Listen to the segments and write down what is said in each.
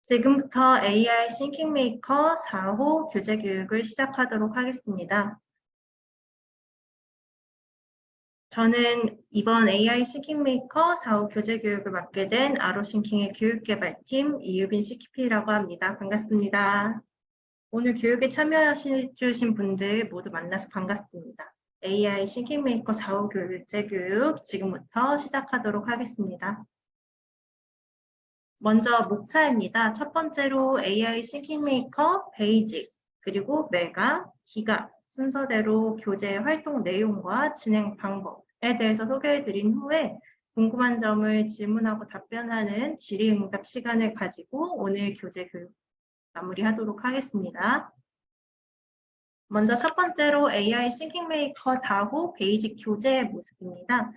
지금부터 AI 싱킹 메이커 4호 교재 교육을 시작하도록 하겠습니다. 저는 이번 AI 싱킹 메이커 4호 교재 교육을 맡게 된 아로싱킹의 교육개발팀 이유빈 CKP라고 합니다. 반갑습니다. 오늘 교육에 참여해주신 분들 모두 만나서 반갑습니다. AI 싱킹 메이커 4호 교재 교육 지금부터 시작하도록 하겠습니다. 먼저 목차입니다. 첫 번째로 AI 싱킹 메이커 베이직, 그리고 메가, 기가 순서대로 교재 활동 내용과 진행 방법에 대해서 소개해드린 후에 궁금한 점을 질문하고 답변하는 질의응답 시간을 가지고 오늘 교재 교육 마무리하도록 하겠습니다. 먼저 첫 번째로 AI 싱킹 메이커 4호 베이직 교재의 모습입니다.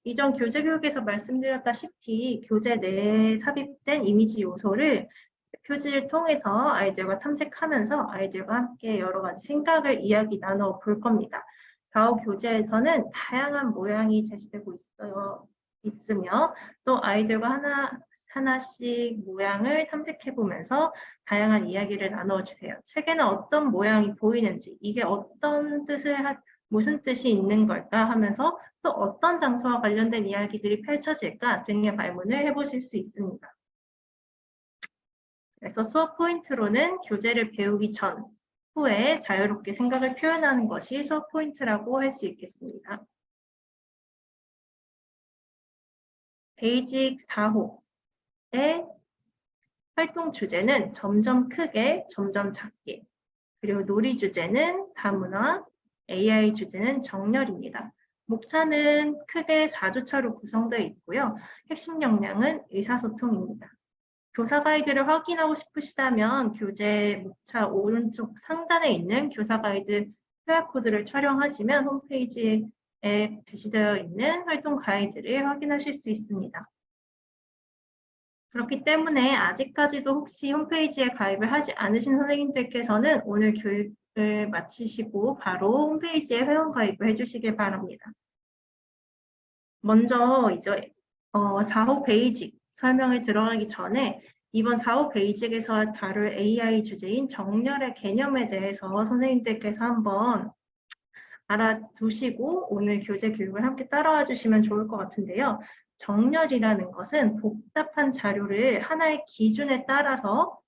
이전 교재 교육에서 말씀드렸다시피 교재 내에 삽입된 이미지 요소를 표지를 통해서 아이들과 탐색하면서 아이들과 함께 여러 가지 생각을 이야기 나눠 볼 겁니다. 4호 교재에서는 다양한 모양이 제시되고 있으며 또 아이들과 하나씩 모양을 탐색해 보면서 다양한 이야기를 나눠주세요. 책에는 어떤 모양이 보이는지, 이게 어떤 무슨 뜻이 있는 걸까 하면서 또 어떤 장소와 관련된 이야기들이 펼쳐질까 등의 발문을 해보실 수 있습니다. 그래서 수업 포인트로는 교재를 배우기 전, 후에 자유롭게 생각을 표현하는 것이 수업 포인트라고 할 수 있겠습니다. 베이직 4호의 활동 주제는 점점 크게, 점점 작게, 그리고 놀이 주제는 다문화, AI 주제는 정렬입니다. 목차는 크게 4주차로 구성되어 있고요. 핵심 역량은 의사소통입니다. 교사 가이드를 확인하고 싶으시다면 교재 목차 오른쪽 상단에 있는 교사 가이드 QR코드를 촬영하시면 홈페이지에 게시되어 있는 활동 가이드를 확인하실 수 있습니다. 그렇기 때문에 아직까지도 혹시 홈페이지에 가입을 하지 않으신 선생님들께서는 오늘 교육을 마치시고 바로 홈페이지에 회원 가입을 해주시길 바랍니다. 먼저 이제 4호 베이직 설명에 들어가기 전에 이번 4호 베이직에서 다룰 AI 주제인 정렬의 개념에 대해서 선생님들께서 한번 알아두시고 오늘 교재 교육을 함께 따라와 주시면 좋을 것 같은데요. 정렬이라는 것은 복잡한 자료를 하나의 기준에 따라서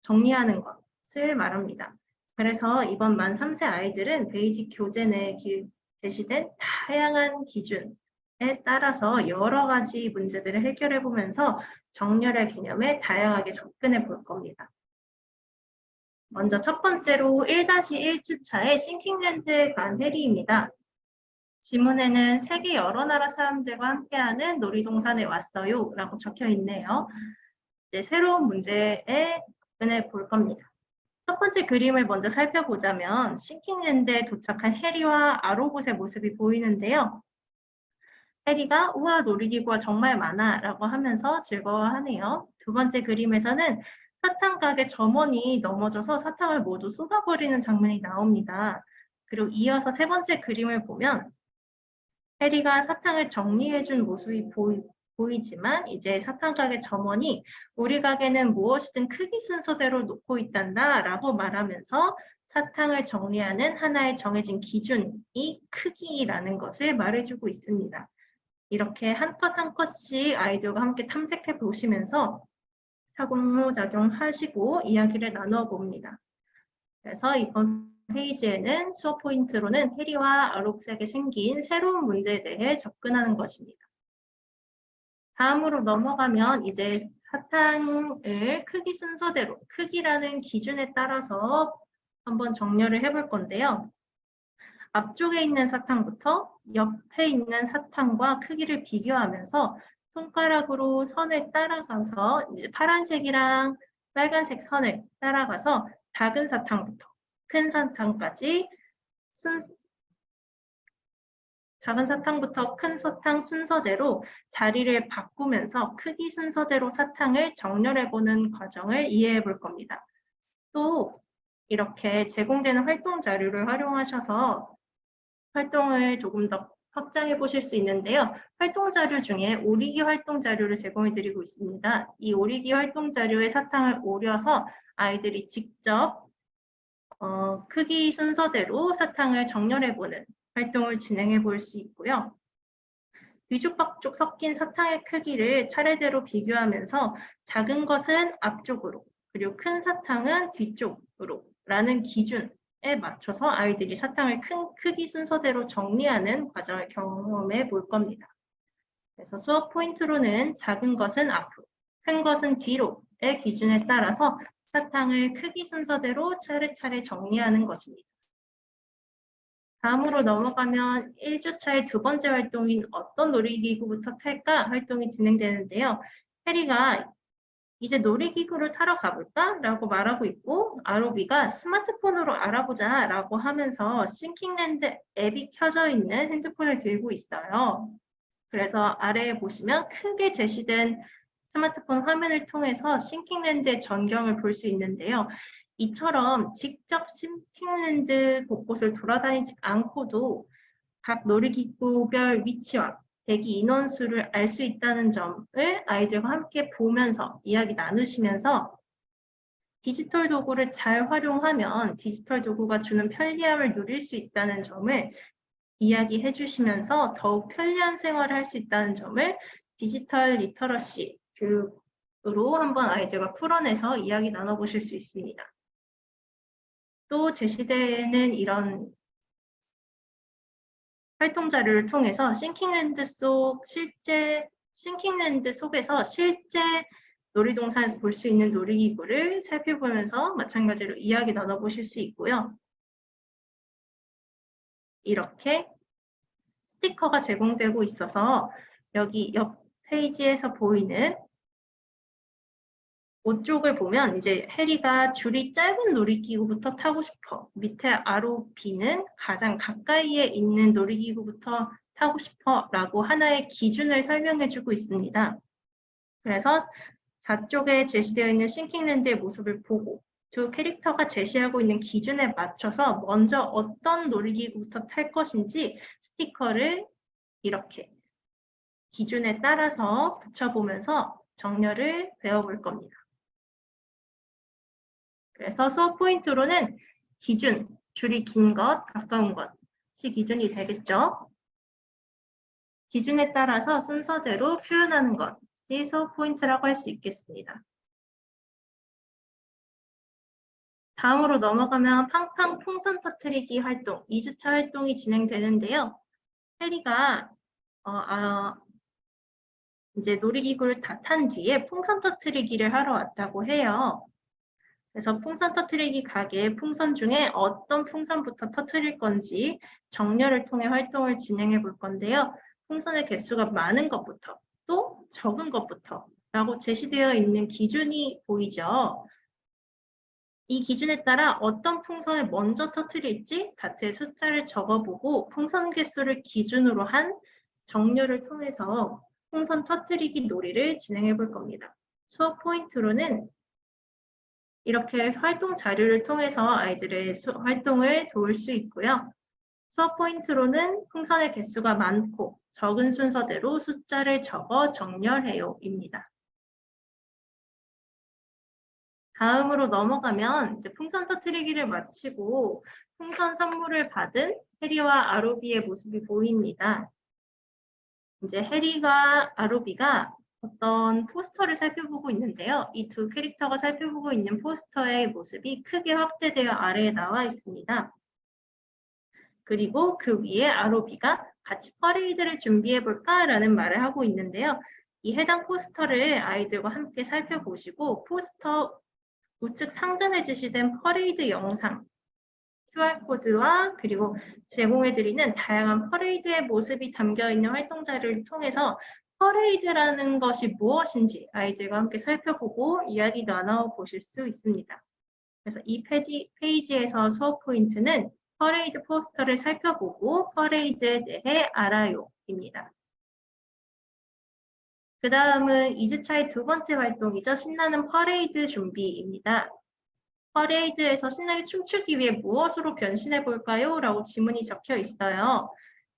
정리하는 것을 말합니다. 그래서 이번 만 3세 아이들은 베이직 교재 내에 제시된 다양한 기준에 따라서 여러 가지 문제들을 해결해 보면서 정렬의 개념에 다양하게 접근해 볼 겁니다. 먼저 첫 번째로 1-1주차의 싱킹랜드에 간 해리입니다. 지문에는 세계 여러 나라 사람들과 함께하는 놀이동산에 왔어요 라고 적혀 있네요. 이제 새로운 문제에 접근해 볼 겁니다. 첫 번째 그림을 먼저 살펴보자면 싱킹랜드에 도착한 해리와 아로봇의 모습이 보이는데요. 해리가 우와 놀이기구가 정말 많아 라고 하면서 즐거워하네요. 두 번째 그림에서는 사탕 가게 점원이 넘어져서 사탕을 모두 쏟아버리는 장면이 나옵니다. 그리고 이어서 세 번째 그림을 보면 해리가 사탕을 정리해준 모습이 보이지만 이제 사탕 가게 점원이 우리 가게는 무엇이든 크기 순서대로 놓고 있단다 라고 말하면서 사탕을 정리하는 하나의 정해진 기준이 크기라는 것을 말해주고 있습니다. 이렇게 한 컷 한 컷씩 아이들과 함께 탐색해 보시면서 상호작용하시고 이야기를 나누어 봅니다. 그래서 이번 페이지에는 수업 포인트로는 해리와 아록색에 생긴 새로운 문제에 대해 접근하는 것입니다. 다음으로 넘어가면 이제 사탕을 크기 순서대로 크기라는 기준에 따라서 한번 정렬을 해볼 건데요. 앞쪽에 있는 사탕부터 옆에 있는 사탕과 크기를 비교하면서 손가락으로 선을 따라가서 이제 파란색이랑 빨간색 선을 따라가서 작은 사탕부터 큰 사탕까지 작은 사탕부터 큰 사탕 순서대로 자리를 바꾸면서 크기 순서대로 사탕을 정렬해보는 과정을 이해해 볼 겁니다. 또 이렇게 제공되는 활동 자료를 활용하셔서 활동을 조금 더 확장해 보실 수 있는데요. 활동 자료 중에 오리기 활동 자료를 제공해 드리고 있습니다. 이 오리기 활동 자료에 사탕을 오려서 아이들이 직접 크기 순서대로 사탕을 정렬해 보는 활동을 진행해 볼 수 있고요. 뒤죽박죽 섞인 사탕의 크기를 차례대로 비교하면서 작은 것은 앞쪽으로, 그리고 큰 사탕은 뒤쪽으로 라는 기준에 맞춰서 아이들이 사탕을 큰 크기 순서대로 정리하는 과정을 경험해 볼 겁니다. 그래서 수업 포인트로는 작은 것은 앞으로, 큰 것은 뒤로의 기준에 따라서 사탕을 크기 순서대로 차례차례 정리하는 것입니다. 다음으로 넘어가면 1주차의 두 번째 활동인 어떤 놀이기구부터 탈까 활동이 진행되는데요. 해리가 이제 놀이기구를 타러 가볼까? 라고 말하고 있고 아로비가 스마트폰으로 알아보자 라고 하면서 싱킹랜드 앱이 켜져 있는 핸드폰을 들고 있어요. 그래서 아래에 보시면 크게 제시된 스마트폰 화면을 통해서 싱킹랜드의 전경을 볼 수 있는데요. 이처럼 직접 싱킹랜드 곳곳을 돌아다니지 않고도 각 놀이기구별 위치와 대기 인원수를 알 수 있다는 점을 아이들과 함께 보면서 이야기 나누시면서 디지털 도구를 잘 활용하면 디지털 도구가 주는 편리함을 누릴 수 있다는 점을 이야기해 주시면서 더욱 편리한 생활을 할 수 있다는 점을 디지털 리터러시 교육으로 한번 아이들과 풀어내서 이야기 나눠보실 수 있습니다. 또 제시되는 이런 활동 자료를 통해서 싱킹랜드 속에서 실제 놀이동산에서 볼 수 있는 놀이기구를 살펴보면서 마찬가지로 이야기 나눠보실 수 있고요. 이렇게 스티커가 제공되고 있어서 여기 옆 페이지에서 보이는 오쪽을 보면 이제 해리가 줄이 짧은 놀이기구부터 타고 싶어. 밑에 아로비는 가장 가까이에 있는 놀이기구부터 타고 싶어 라고 하나의 기준을 설명해 주고 있습니다. 그래서 4쪽에 제시되어 있는 싱킹랜드의 모습을 보고 두 캐릭터가 제시하고 있는 기준에 맞춰서 먼저 어떤 놀이기구부터 탈 것인지 스티커를 이렇게 기준에 따라서 붙여보면서 정렬을 배워볼 겁니다. 그래서 수업 포인트로는 기준, 줄이 긴 것, 가까운 것이 기준이 되겠죠. 기준에 따라서 순서대로 표현하는 것이 수업 포인트라고 할 수 있겠습니다. 다음으로 넘어가면 팡팡 풍선 터뜨리기 활동, 2주차 활동이 진행되는데요. 해리가 이제 놀이기구를 다 탄 뒤에 풍선 터뜨리기를 하러 왔다고 해요. 그래서 풍선 터뜨리기 가게에 풍선 중에 어떤 풍선부터 터뜨릴 건지 정렬을 통해 활동을 진행해 볼 건데요. 풍선의 개수가 많은 것부터 또 적은 것부터 라고 제시되어 있는 기준이 보이죠. 이 기준에 따라 어떤 풍선을 먼저 터뜨릴지 다트에 숫자를 적어보고 풍선 개수를 기준으로 한 정렬을 통해서 풍선 터뜨리기 놀이를 진행해 볼 겁니다. 수업 포인트로는 이렇게 활동 자료를 통해서 아이들의 활동을 도울 수 있고요. 수업 포인트로는 풍선의 개수가 많고 적은 순서대로 숫자를 적어 정렬해요 입니다. 다음으로 넘어가면 이제 풍선 터뜨리기를 마치고 풍선 선물을 받은 해리와 아로비의 모습이 보입니다. 이제 해리가 아로비가 어떤 포스터를 살펴보고 있는데요. 이 두 캐릭터가 살펴보고 있는 포스터의 모습이 크게 확대되어 아래에 나와 있습니다. 그리고 그 위에 아로비가 같이 퍼레이드를 준비해 볼까라는 말을 하고 있는데요. 이 해당 포스터를 아이들과 함께 살펴보시고 포스터 우측 상단에 제시된 퍼레이드 영상, QR코드와 그리고 제공해드리는 다양한 퍼레이드의 모습이 담겨있는 활동 자료를 통해서 퍼레이드라는 것이 무엇인지 아이들과 함께 살펴보고 이야기 나눠보실 수 있습니다. 그래서 이 페이지에서 수업 포인트는 퍼레이드 포스터를 살펴보고 퍼레이드에 대해 알아요입니다. 그 다음은 2주차의 두 번째 활동이죠. 신나는 퍼레이드 준비입니다. 퍼레이드에서 신나게 춤추기 위해 무엇으로 변신해 볼까요? 라고 지문이 적혀 있어요.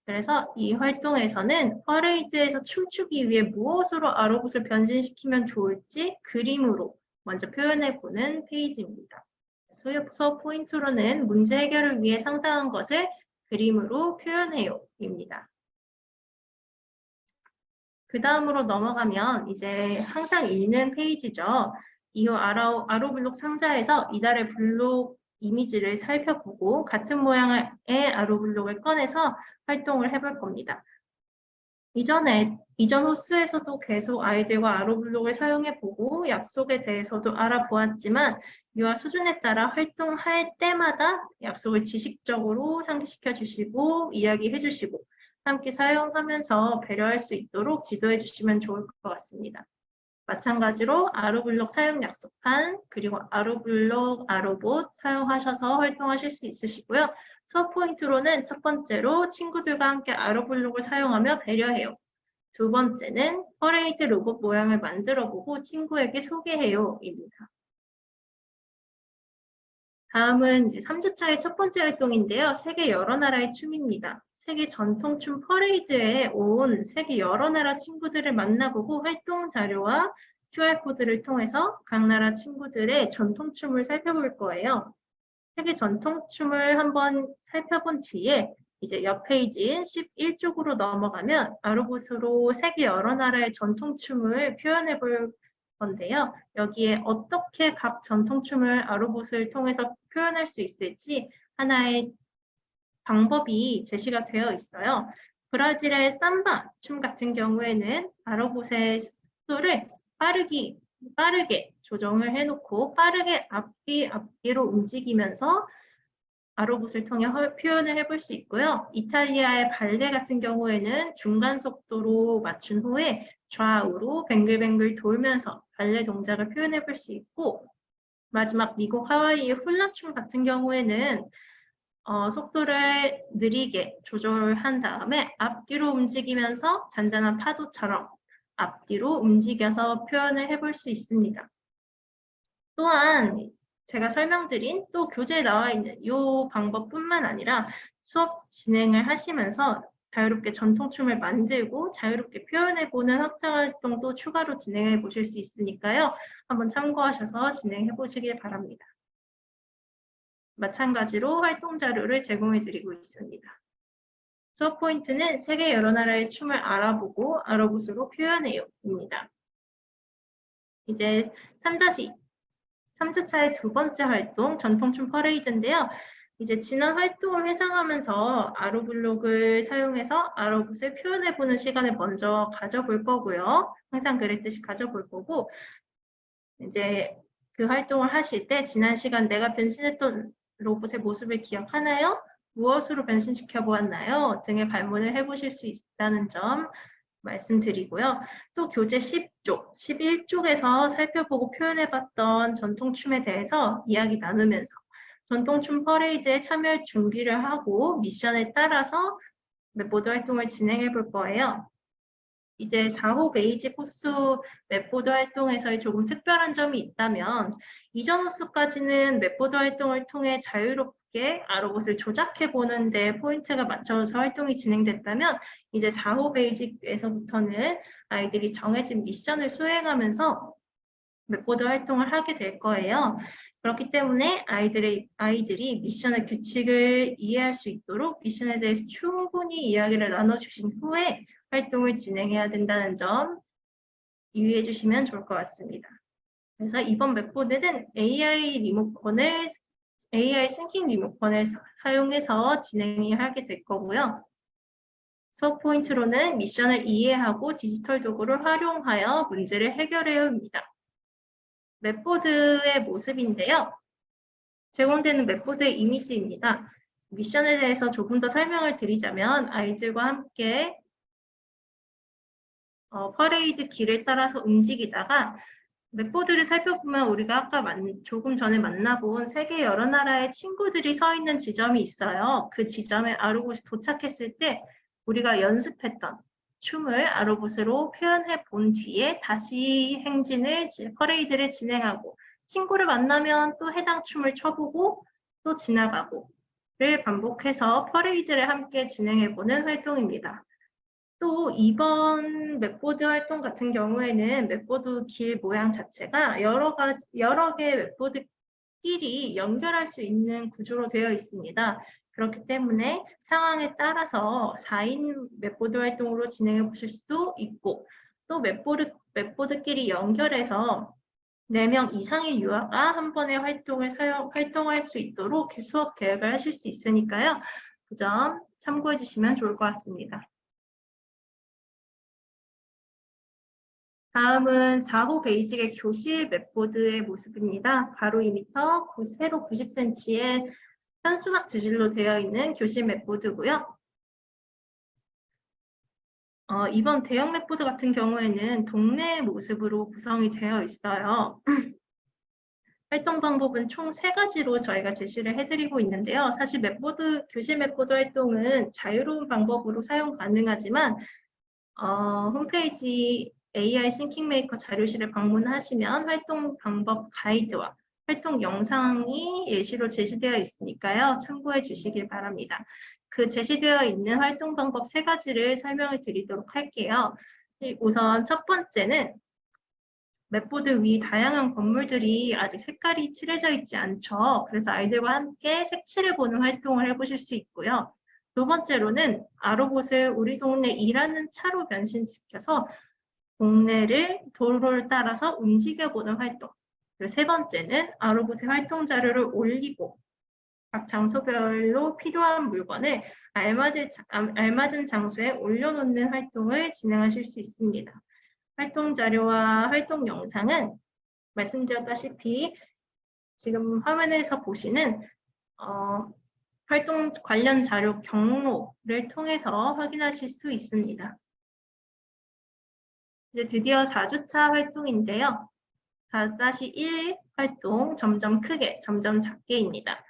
그래서 이 활동에서는 퍼레이드에서 춤추기 위해 무엇으로 아로봇을 변신시키면 좋을지 그림으로 먼저 표현해보는 페이지입니다. 수업 포인트로는 문제 해결을 위해 상상한 것을 그림으로 표현해요 입니다. 그 다음으로 넘어가면 이제 항상 있는 페이지죠. 이후 아로블록 상자에서 이달의 블록 이미지를 살펴보고 같은 모양의 아로블록을 꺼내서 활동을 해볼 겁니다. 이전 호수에서도 계속 아이들과 아로블록을 사용해보고 약속에 대해서도 알아보았지만 유아 수준에 따라 활동할 때마다 약속을 지식적으로 상기시켜 주시고 이야기해 주시고 함께 사용하면서 배려할 수 있도록 지도해 주시면 좋을 것 같습니다. 마찬가지로 아로블록 사용 약속판 그리고 아로블록 아로봇 사용하셔서 활동하실 수 있으시고요. 수업 포인트로는 첫 번째로 친구들과 함께 아로블록을 사용하며 배려해요. 두 번째는 퍼레이드 로봇 모양을 만들어보고 친구에게 소개해요 입니다. 다음은 이제 3주차의 첫 번째 활동인데요. 세계 여러 나라의 춤입니다. 세계 전통춤 퍼레이드에 온 세계 여러 나라 친구들을 만나보고 활동 자료와 QR코드를 통해서 각 나라 친구들의 전통춤을 살펴볼 거예요. 세계 전통춤을 한번 살펴본 뒤에 이제 옆 페이지인 11쪽으로 넘어가면 아로봇으로 세계 여러 나라의 전통춤을 표현해 볼 건데요. 여기에 어떻게 각 전통춤을 아로봇을 통해서 표현할 수 있을지 하나의 방법이 제시가 되어 있어요. 브라질의 삼바 춤 같은 경우에는 아로봇의 속도를 빠르게 조정을 해놓고 빠르게 앞뒤로 움직이면서 아로봇을 통해 표현을 해볼 수 있고요. 이탈리아의 발레 같은 경우에는 중간 속도로 맞춘 후에 좌우로 뱅글뱅글 돌면서 발레 동작을 표현해 볼 수 있고 마지막 미국 하와이의 훌라춤 같은 경우에는 속도를 느리게 조절한 다음에 앞뒤로 움직이면서 잔잔한 파도처럼 앞뒤로 움직여서 표현을 해볼 수 있습니다. 또한 제가 설명드린 또 교재에 나와 있는 이 방법뿐만 아니라 수업 진행을 하시면서 자유롭게 전통춤을 만들고 자유롭게 표현해보는 학자활동도 추가로 진행해 보실 수 있으니까요. 한번 참고하셔서 진행해 보시길 바랍니다. 마찬가지로 활동 자료를 제공해 드리고 있습니다. 수업 포인트는 세계 여러 나라의 춤을 알아보고 아로봇으로 표현해요 입니다. 이제 3주차의 두 번째 활동, 전통춤 퍼레이드인데요. 이제 지난 활동을 회상하면서 아로블록을 사용해서 아로봇을 표현해보는 시간을 먼저 가져볼 거고요. 항상 그랬듯이 가져볼 거고, 이제 그 활동을 하실 때 지난 시간 내가 변신했던 로봇의 모습을 기억하나요? 무엇으로 변신시켜 보았나요? 등의 발문을 해보실 수 있다는 점 말씀드리고요. 또 교재 10쪽, 11쪽에서 살펴보고 표현해봤던 전통춤에 대해서 이야기 나누면서 전통춤 퍼레이드에 참여할 준비를 하고 미션에 따라서 맵보드 활동을 진행해 볼 거예요. 이제 4호 베이지 코스 맵보드 활동에서의 조금 특별한 점이 있다면 이전 호수까지는 맵보드 활동을 통해 자유롭게 아로봇을 조작해 보는 데 포인트가 맞춰서 활동이 진행됐다면 이제 4호 베이직에서부터는 아이들이 정해진 미션을 수행하면서 맵보드 활동을 하게 될 거예요. 그렇기 때문에 아이들이 미션의 규칙을 이해할 수 있도록 미션에 대해서 충분히 이야기를 나눠주신 후에 활동을 진행해야 된다는 점 유의해 주시면 좋을 것 같습니다. 그래서 이번 맵보드는 AI 싱킹 리모컨을 사용해서 진행하게 될 거고요. 수업 포인트로는 미션을 이해하고 디지털 도구를 활용하여 문제를 해결해야 합니다. 맵보드의 모습인데요. 제공되는 맵보드의 이미지입니다. 미션에 대해서 조금 더 설명을 드리자면 아이들과 함께 퍼레이드 길을 따라서 움직이다가 맵보드를 살펴보면 우리가 아까 조금 전에 만나본 세계 여러 나라의 친구들이 서 있는 지점이 있어요. 그 지점에 아로봇이 도착했을 때 우리가 연습했던 춤을 아로봇으로 표현해 본 뒤에 다시 퍼레이드를 진행하고 친구를 만나면 또 해당 춤을 춰보고 또 지나가고 반복해서 퍼레이드를 함께 진행해보는 활동입니다. 또 이번 맵보드 활동 같은 경우에는 맵보드 길 모양 자체가 여러 개의 맵보드끼리 연결할 수 있는 구조로 되어 있습니다. 그렇기 때문에 상황에 따라서 4인 맵보드 활동으로 진행해 보실 수도 있고, 또 맵보드끼리 연결해서 4명 이상의 유아가 한 번의 활동할 수 있도록 수업 계획을 하실 수 있으니까요. 그 점 참고해 주시면 좋을 것 같습니다. 다음은 4호 베이직의 교실 맵보드의 모습입니다. 가로 2m, 세로 90cm의 현수막 재질로 되어 있는 교실 맵보드고요. 이번 대형 맵보드 같은 경우에는 동네 모습으로 구성이 되어 있어요. 활동 방법은 총 3가지로 저희가 제시를 해드리고 있는데요. 사실 교실 맵보드 활동은 자유로운 방법으로 사용 가능하지만 홈페이지 AI 싱킹메이커 자료실을 방문하시면 활동 방법 가이드와 활동 영상이 예시로 제시되어 있으니까요. 참고해 주시길 바랍니다. 그 제시되어 있는 활동 방법 3가지를 설명을 드리도록 할게요. 우선 첫 번째는 맵보드 위 다양한 건물들이 아직 색깔이 칠해져 있지 않죠. 그래서 아이들과 함께 색칠을 보는 활동을 해보실 수 있고요. 두 번째로는 아로봇을 우리 동네 일하는 차로 변신시켜서 동네를 도로를 따라서 움직여보는 활동. 그리고 세 번째는 아로봇의 활동 자료를 올리고 각 장소별로 필요한 물건을 알맞은 장소에 올려놓는 활동을 진행하실 수 있습니다. 활동 자료와 활동 영상은 말씀드렸다시피 지금 화면에서 보시는 활동 관련 자료 경로를 통해서 확인하실 수 있습니다. 이제 드디어 4주차 활동인데요. 4-1 활동 점점 크게, 점점 작게입니다.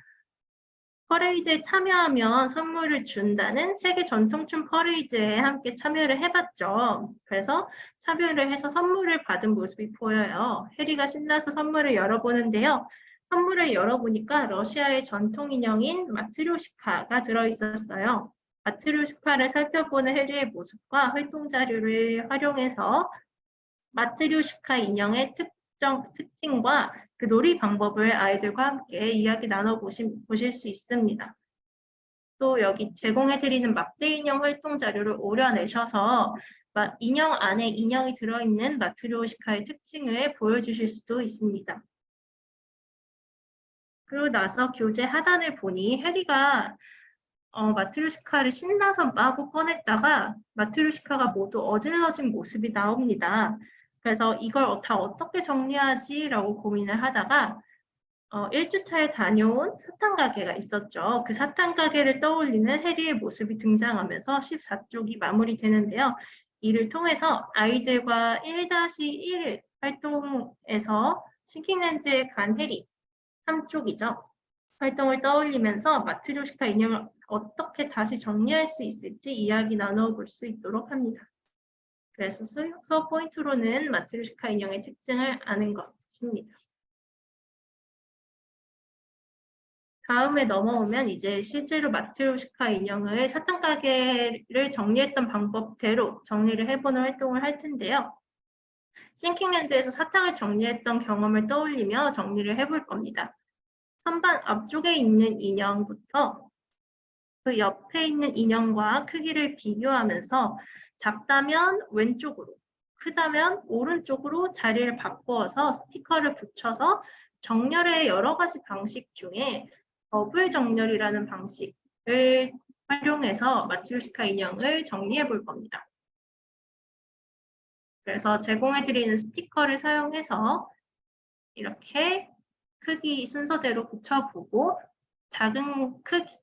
퍼레이드에 참여하면 선물을 준다는 세계 전통춤 퍼레이드에 함께 참여를 해봤죠. 그래서 참여를 해서 선물을 받은 모습이 보여요. 해리가 신나서 선물을 열어보는데요. 선물을 열어보니까 러시아의 전통 인형인 마트료시카가 들어있었어요. 마트료시카를 살펴보는 해리의 모습과 활동 자료를 활용해서 마트료시카 인형의 특징과 그 놀이 방법을 아이들과 함께 이야기 나눠보실 수 있습니다. 또 여기 제공해드리는 막대 인형 활동 자료를 오려내셔서 인형 안에 인형이 들어있는 마트료시카의 특징을 보여주실 수도 있습니다. 그리고 나서 교재 하단을 보니 해리가 마트료시카를 신나서 마구 꺼냈다가 마트료시카가 모두 어질러진 모습이 나옵니다. 그래서 이걸 다 어떻게 정리하지? 라고 고민을 하다가 1주차에 다녀온 사탕 가게가 있었죠. 그 사탕 가게를 떠올리는 해리의 모습이 등장하면서 14쪽이 마무리되는데요. 이를 통해서 아이들과 1-1 활동에서 싱킹랜드에 간 해리 3쪽이죠. 활동을 떠올리면서 마트료시카 인형을 어떻게 다시 정리할 수 있을지 이야기 나눠볼 수 있도록 합니다. 그래서 수업 포인트로는 마트료시카 인형의 특징을 아는 것입니다. 다음에 넘어오면 이제 실제로 마트료시카 인형을 사탕 가게를 정리했던 방법대로 정리를 해보는 활동을 할 텐데요. 싱킹랜드에서 사탕을 정리했던 경험을 떠올리며 정리를 해볼 겁니다. 선반 앞쪽에 있는 인형부터 그 옆에 있는 인형과 크기를 비교하면서 작다면 왼쪽으로, 크다면 오른쪽으로 자리를 바꾸어서 스티커를 붙여서 정렬의 여러 가지 방식 중에 더블 정렬이라는 방식을 활용해서 마트료시카 인형을 정리해 볼 겁니다. 그래서 제공해드리는 스티커를 사용해서 이렇게 크기 순서대로 붙여보고 작은 크기,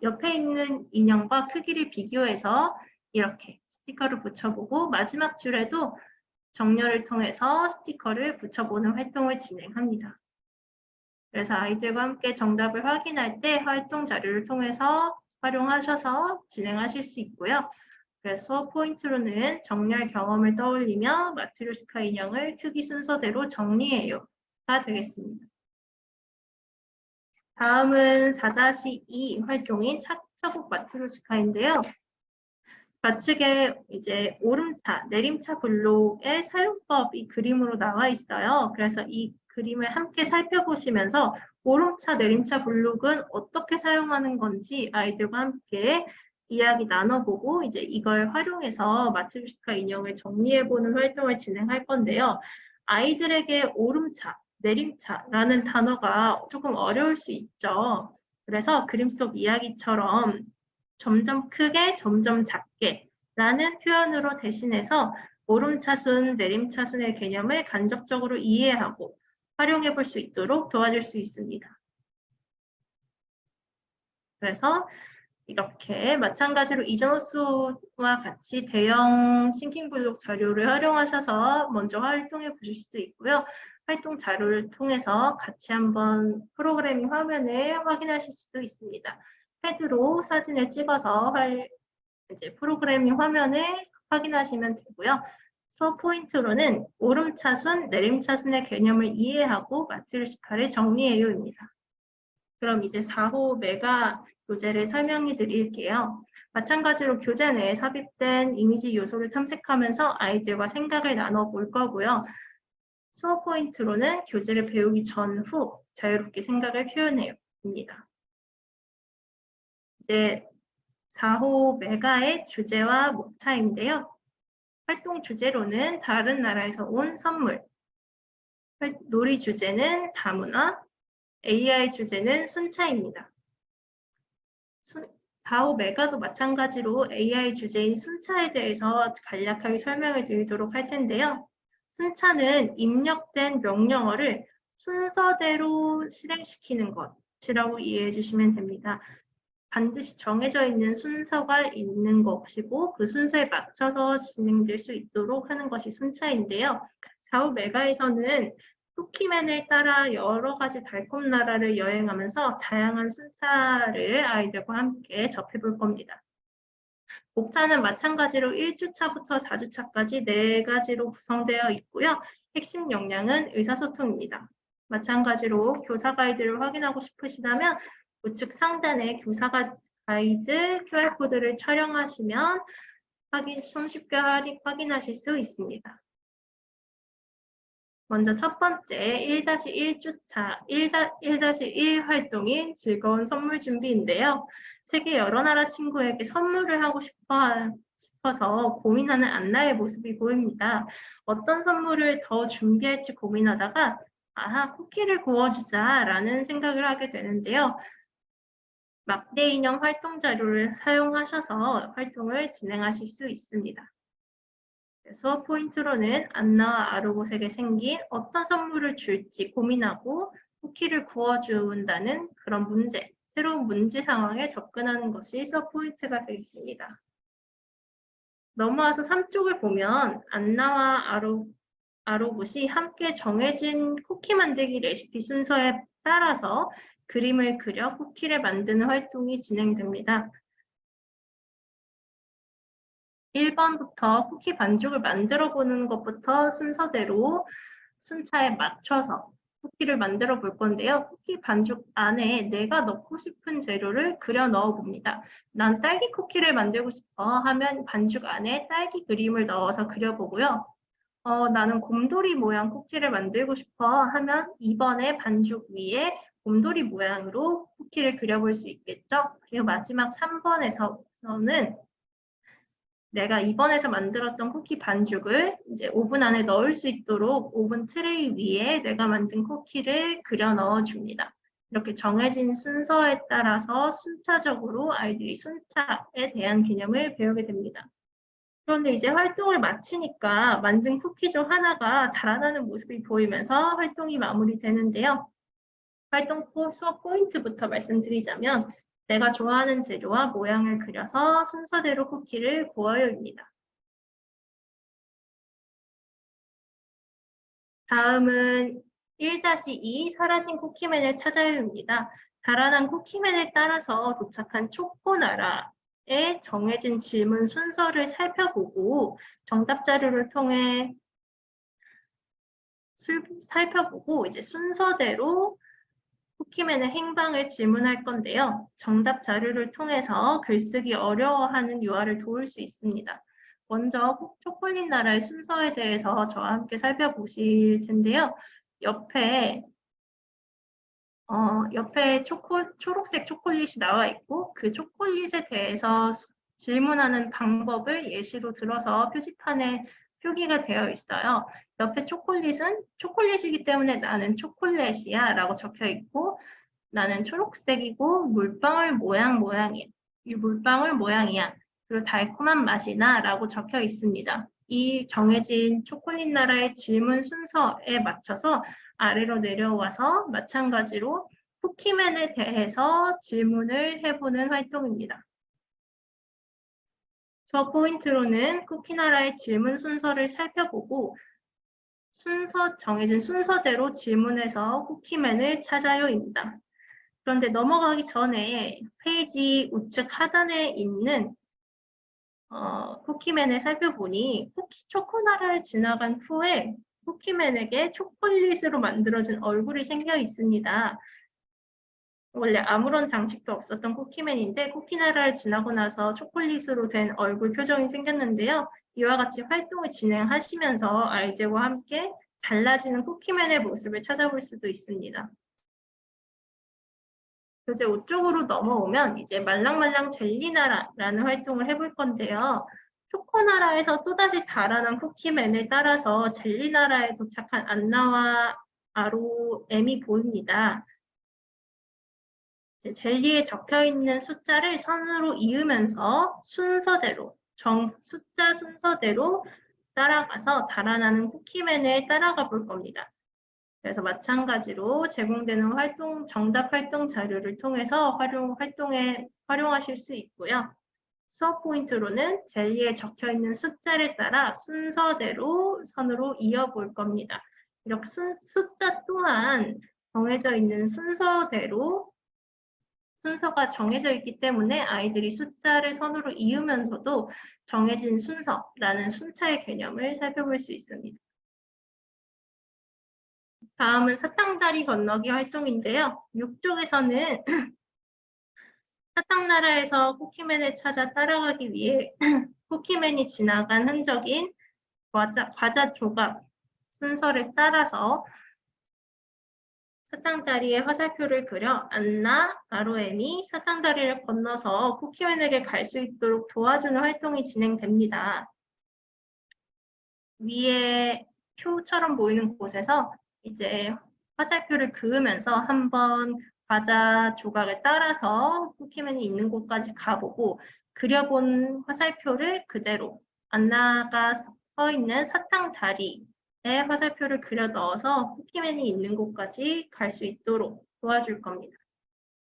옆에 있는 인형과 크기를 비교해서 이렇게 스티커를 붙여보고 마지막 줄에도 정렬을 통해서 스티커를 붙여보는 활동을 진행합니다. 그래서 아이들과 함께 정답을 확인할 때 활동 자료를 통해서 활용하셔서 진행하실 수 있고요. 그래서 포인트로는 정렬 경험을 떠올리며 마트료시카 인형을 크기 순서대로 정리해요가 되겠습니다. 다음은 4-2 활동인 차곡 마트로스카인데요. 좌측에 이제 오름차, 내림차 블록의 사용법이 그림으로 나와 있어요. 그래서 이 그림을 함께 살펴보시면서 오름차, 내림차 블록은 어떻게 사용하는 건지 아이들과 함께 이야기 나눠보고 이제 이걸 활용해서 마트로스카 인형을 정리해보는 활동을 진행할 건데요. 아이들에게 오름차, 내림차라는 단어가 조금 어려울 수 있죠. 그래서 그림 속 이야기처럼 점점 크게, 점점 작게 라는 표현으로 대신해서 오름차순, 내림차순의 개념을 간접적으로 이해하고 활용해 볼 수 있도록 도와줄 수 있습니다. 그래서 이렇게 마찬가지로 이전호수와 같이 대형 싱킹블록 자료를 활용하셔서 먼저 활동해 보실 수도 있고요. 활동 자료를 통해서 같이 한번 프로그래밍 화면을 확인하실 수도 있습니다. 패드로 사진을 찍어서 이제 프로그래밍 화면을 확인하시면 되고요. 수업 포인트로는 오름차순, 내림차순의 개념을 이해하고 마트리스카를 정리해요입니다. 그럼 이제 4호 메가 교재를 설명해 드릴게요. 마찬가지로 교재 내에 삽입된 이미지 요소를 탐색하면서 아이들과 생각을 나눠볼 거고요. 수업 포인트로는 교재를 배우기 전후 자유롭게 생각을 표현해요입니다. 이제 4호 메가의 주제와 목차인데요. 활동 주제로는 다른 나라에서 온 선물, 놀이 주제는 다문화, AI 주제는 순차입니다. 4호 메가도 마찬가지로 AI 주제인 순차에 대해서 간략하게 설명을 드리도록 할 텐데요. 순차는 입력된 명령어를 순서대로 실행시키는 것이라고 이해해 주시면 됩니다. 반드시 정해져 있는 순서가 있는 것이고 그 순서에 맞춰서 진행될 수 있도록 하는 것이 순차인데요. 4호 메가에서는 쿠키맨을 따라 여러 가지 달콤 나라를 여행하면서 다양한 순차를 아이들과 함께 접해볼 겁니다. 목차는 마찬가지로 1주차부터 4주차까지 4가지로 구성되어 있고요. 핵심 역량은 의사소통입니다. 마찬가지로 교사 가이드를 확인하고 싶으시다면 우측 상단에 교사 가이드 QR코드를 촬영하시면 손쉽게 확인하실 수 있습니다. 먼저 첫 번째 1-1주차 1-1 활동인 즐거운 선물 준비인데요. 세계 여러 나라 친구에게 선물을 하고 싶어서 고민하는 안나의 모습이 보입니다. 어떤 선물을 더 준비할지 고민하다가 아하, 쿠키를 구워주자라는 생각을 하게 되는데요. 막대 인형 활동 자료를 사용하셔서 활동을 진행하실 수 있습니다. 수업 포인트로는 안나와 아르곳에게 생긴 어떤 선물을 줄지 고민하고 쿠키를 구워준다는 그런 문제, 새로운 문제 상황에 접근하는 것이 수업 포인트가 되어 있습니다. 넘어와서 3쪽을 보면 안나와 아로봇이 함께 정해진 쿠키 만들기 레시피 순서에 따라서 그림을 그려 쿠키를 만드는 활동이 진행됩니다. 1번부터 쿠키 반죽을 만들어 보는 것부터 순서대로 순차에 맞춰서 쿠키를 만들어 볼 건데요. 쿠키 반죽 안에 내가 넣고 싶은 재료를 그려 넣어 봅니다. 난 딸기 쿠키를 만들고 싶어 하면 반죽 안에 딸기 그림을 넣어서 그려보고요. 나는 곰돌이 모양 쿠키를 만들고 싶어 하면 2번의 반죽 위에 곰돌이 모양으로 쿠키를 그려볼 수 있겠죠. 그리고 마지막 3번에서는 내가 2번에서 만들었던 쿠키 반죽을 이제 오븐 안에 넣을 수 있도록 오븐 트레이 위에 내가 만든 쿠키를 그려 넣어줍니다. 이렇게 정해진 순서에 따라서 순차적으로 아이들이 순차에 대한 개념을 배우게 됩니다. 그런데 이제 활동을 마치니까 만든 쿠키 중 하나가 달아나는 모습이 보이면서 활동이 마무리되는데요. 활동 수업 포인트부터 말씀드리자면 내가 좋아하는 재료와 모양을 그려서 순서대로 쿠키를 구워요입니다. 다음은 1-2 사라진 쿠키맨을 찾아요입니다. 달아난 쿠키맨에 따라서 도착한 초코나라에 정해진 질문 순서를 살펴보고 정답 자료를 통해 살펴보고 이제 순서대로 쿠키맨의 행방을 질문할 건데요. 정답 자료를 통해서 글쓰기 어려워하는 유아를 도울 수 있습니다. 먼저 초콜릿 나라의 순서에 대해서 저와 함께 살펴보실 텐데요. 옆에 초록색 초콜릿이 나와 있고 그 초콜릿에 대해서 질문하는 방법을 예시로 들어서 표지판에 표기가 되어 있어요. 옆에 초콜릿은 초콜릿이기 때문에 나는 초콜릿이야 라고 적혀 있고 나는 초록색이고 물방울 모양이야. 이 물방울 모양이야. 그리고 달콤한 맛이 나 라고 적혀 있습니다. 이 정해진 초콜릿 나라의 질문 순서에 맞춰서 아래로 내려와서 마찬가지로 쿠키맨에 대해서 질문을 해보는 활동입니다. 저 포인트로는 쿠키나라의 질문 순서를 살펴보고 정해진 순서대로 질문해서 쿠키맨을 찾아요입니다. 그런데 넘어가기 전에 페이지 우측 하단에 있는 쿠키맨을 살펴보니 초코나라를 지나간 후에 쿠키맨에게 초콜릿으로 만들어진 얼굴이 생겨 있습니다. 원래 아무런 장식도 없었던 쿠키맨인데 쿠키나라를 지나고 나서 초콜릿으로 된 얼굴 표정이 생겼는데요. 이와 같이 활동을 진행하시면서 아이들과 함께 달라지는 쿠키맨의 모습을 찾아볼 수도 있습니다. 교재 5쪽으로 넘어오면 이제 말랑말랑 젤리나라라는 활동을 해볼 건데요. 초코나라에서 또다시 달아난 쿠키맨을 따라서 젤리나라에 도착한 안나와 아로엠이 보입니다. 젤리에 적혀있는 숫자를 선으로 이으면서 순서대로, 숫자 순서대로 따라가서 달아나는 쿠키맨을 따라가 볼 겁니다. 그래서 마찬가지로 제공되는 정답 활동 자료를 통해서 활용하실 수 있고요. 수업 포인트로는 젤리에 적혀있는 숫자를 따라 순서대로 선으로 이어볼 겁니다. 이렇게 숫자 또한 정해져 있는 순서가 정해져 있기 때문에 아이들이 숫자를 선으로 이으면서도 정해진 순서라는 순차의 개념을 살펴볼 수 있습니다. 다음은 사탕다리 건너기 활동인데요. 6쪽에서는 사탕나라에서 쿠키맨을 찾아 따라가기 위해 쿠키맨이 지나간 흔적인 과자 조각 순서를 따라서 사탕다리에 화살표를 그려 안나, 아로엠이 사탕다리를 건너서 쿠키맨에게 갈 수 있도록 도와주는 활동이 진행됩니다. 위에 표처럼 보이는 곳에서 이제 화살표를 그으면서 한번 과자 조각을 따라서 쿠키맨이 있는 곳까지 가보고 그려본 화살표를 그대로 안나가 서 있는 사탕 다리에 화살표를 그려 넣어서 쿠키맨이 있는 곳까지 갈 수 있도록 도와줄 겁니다.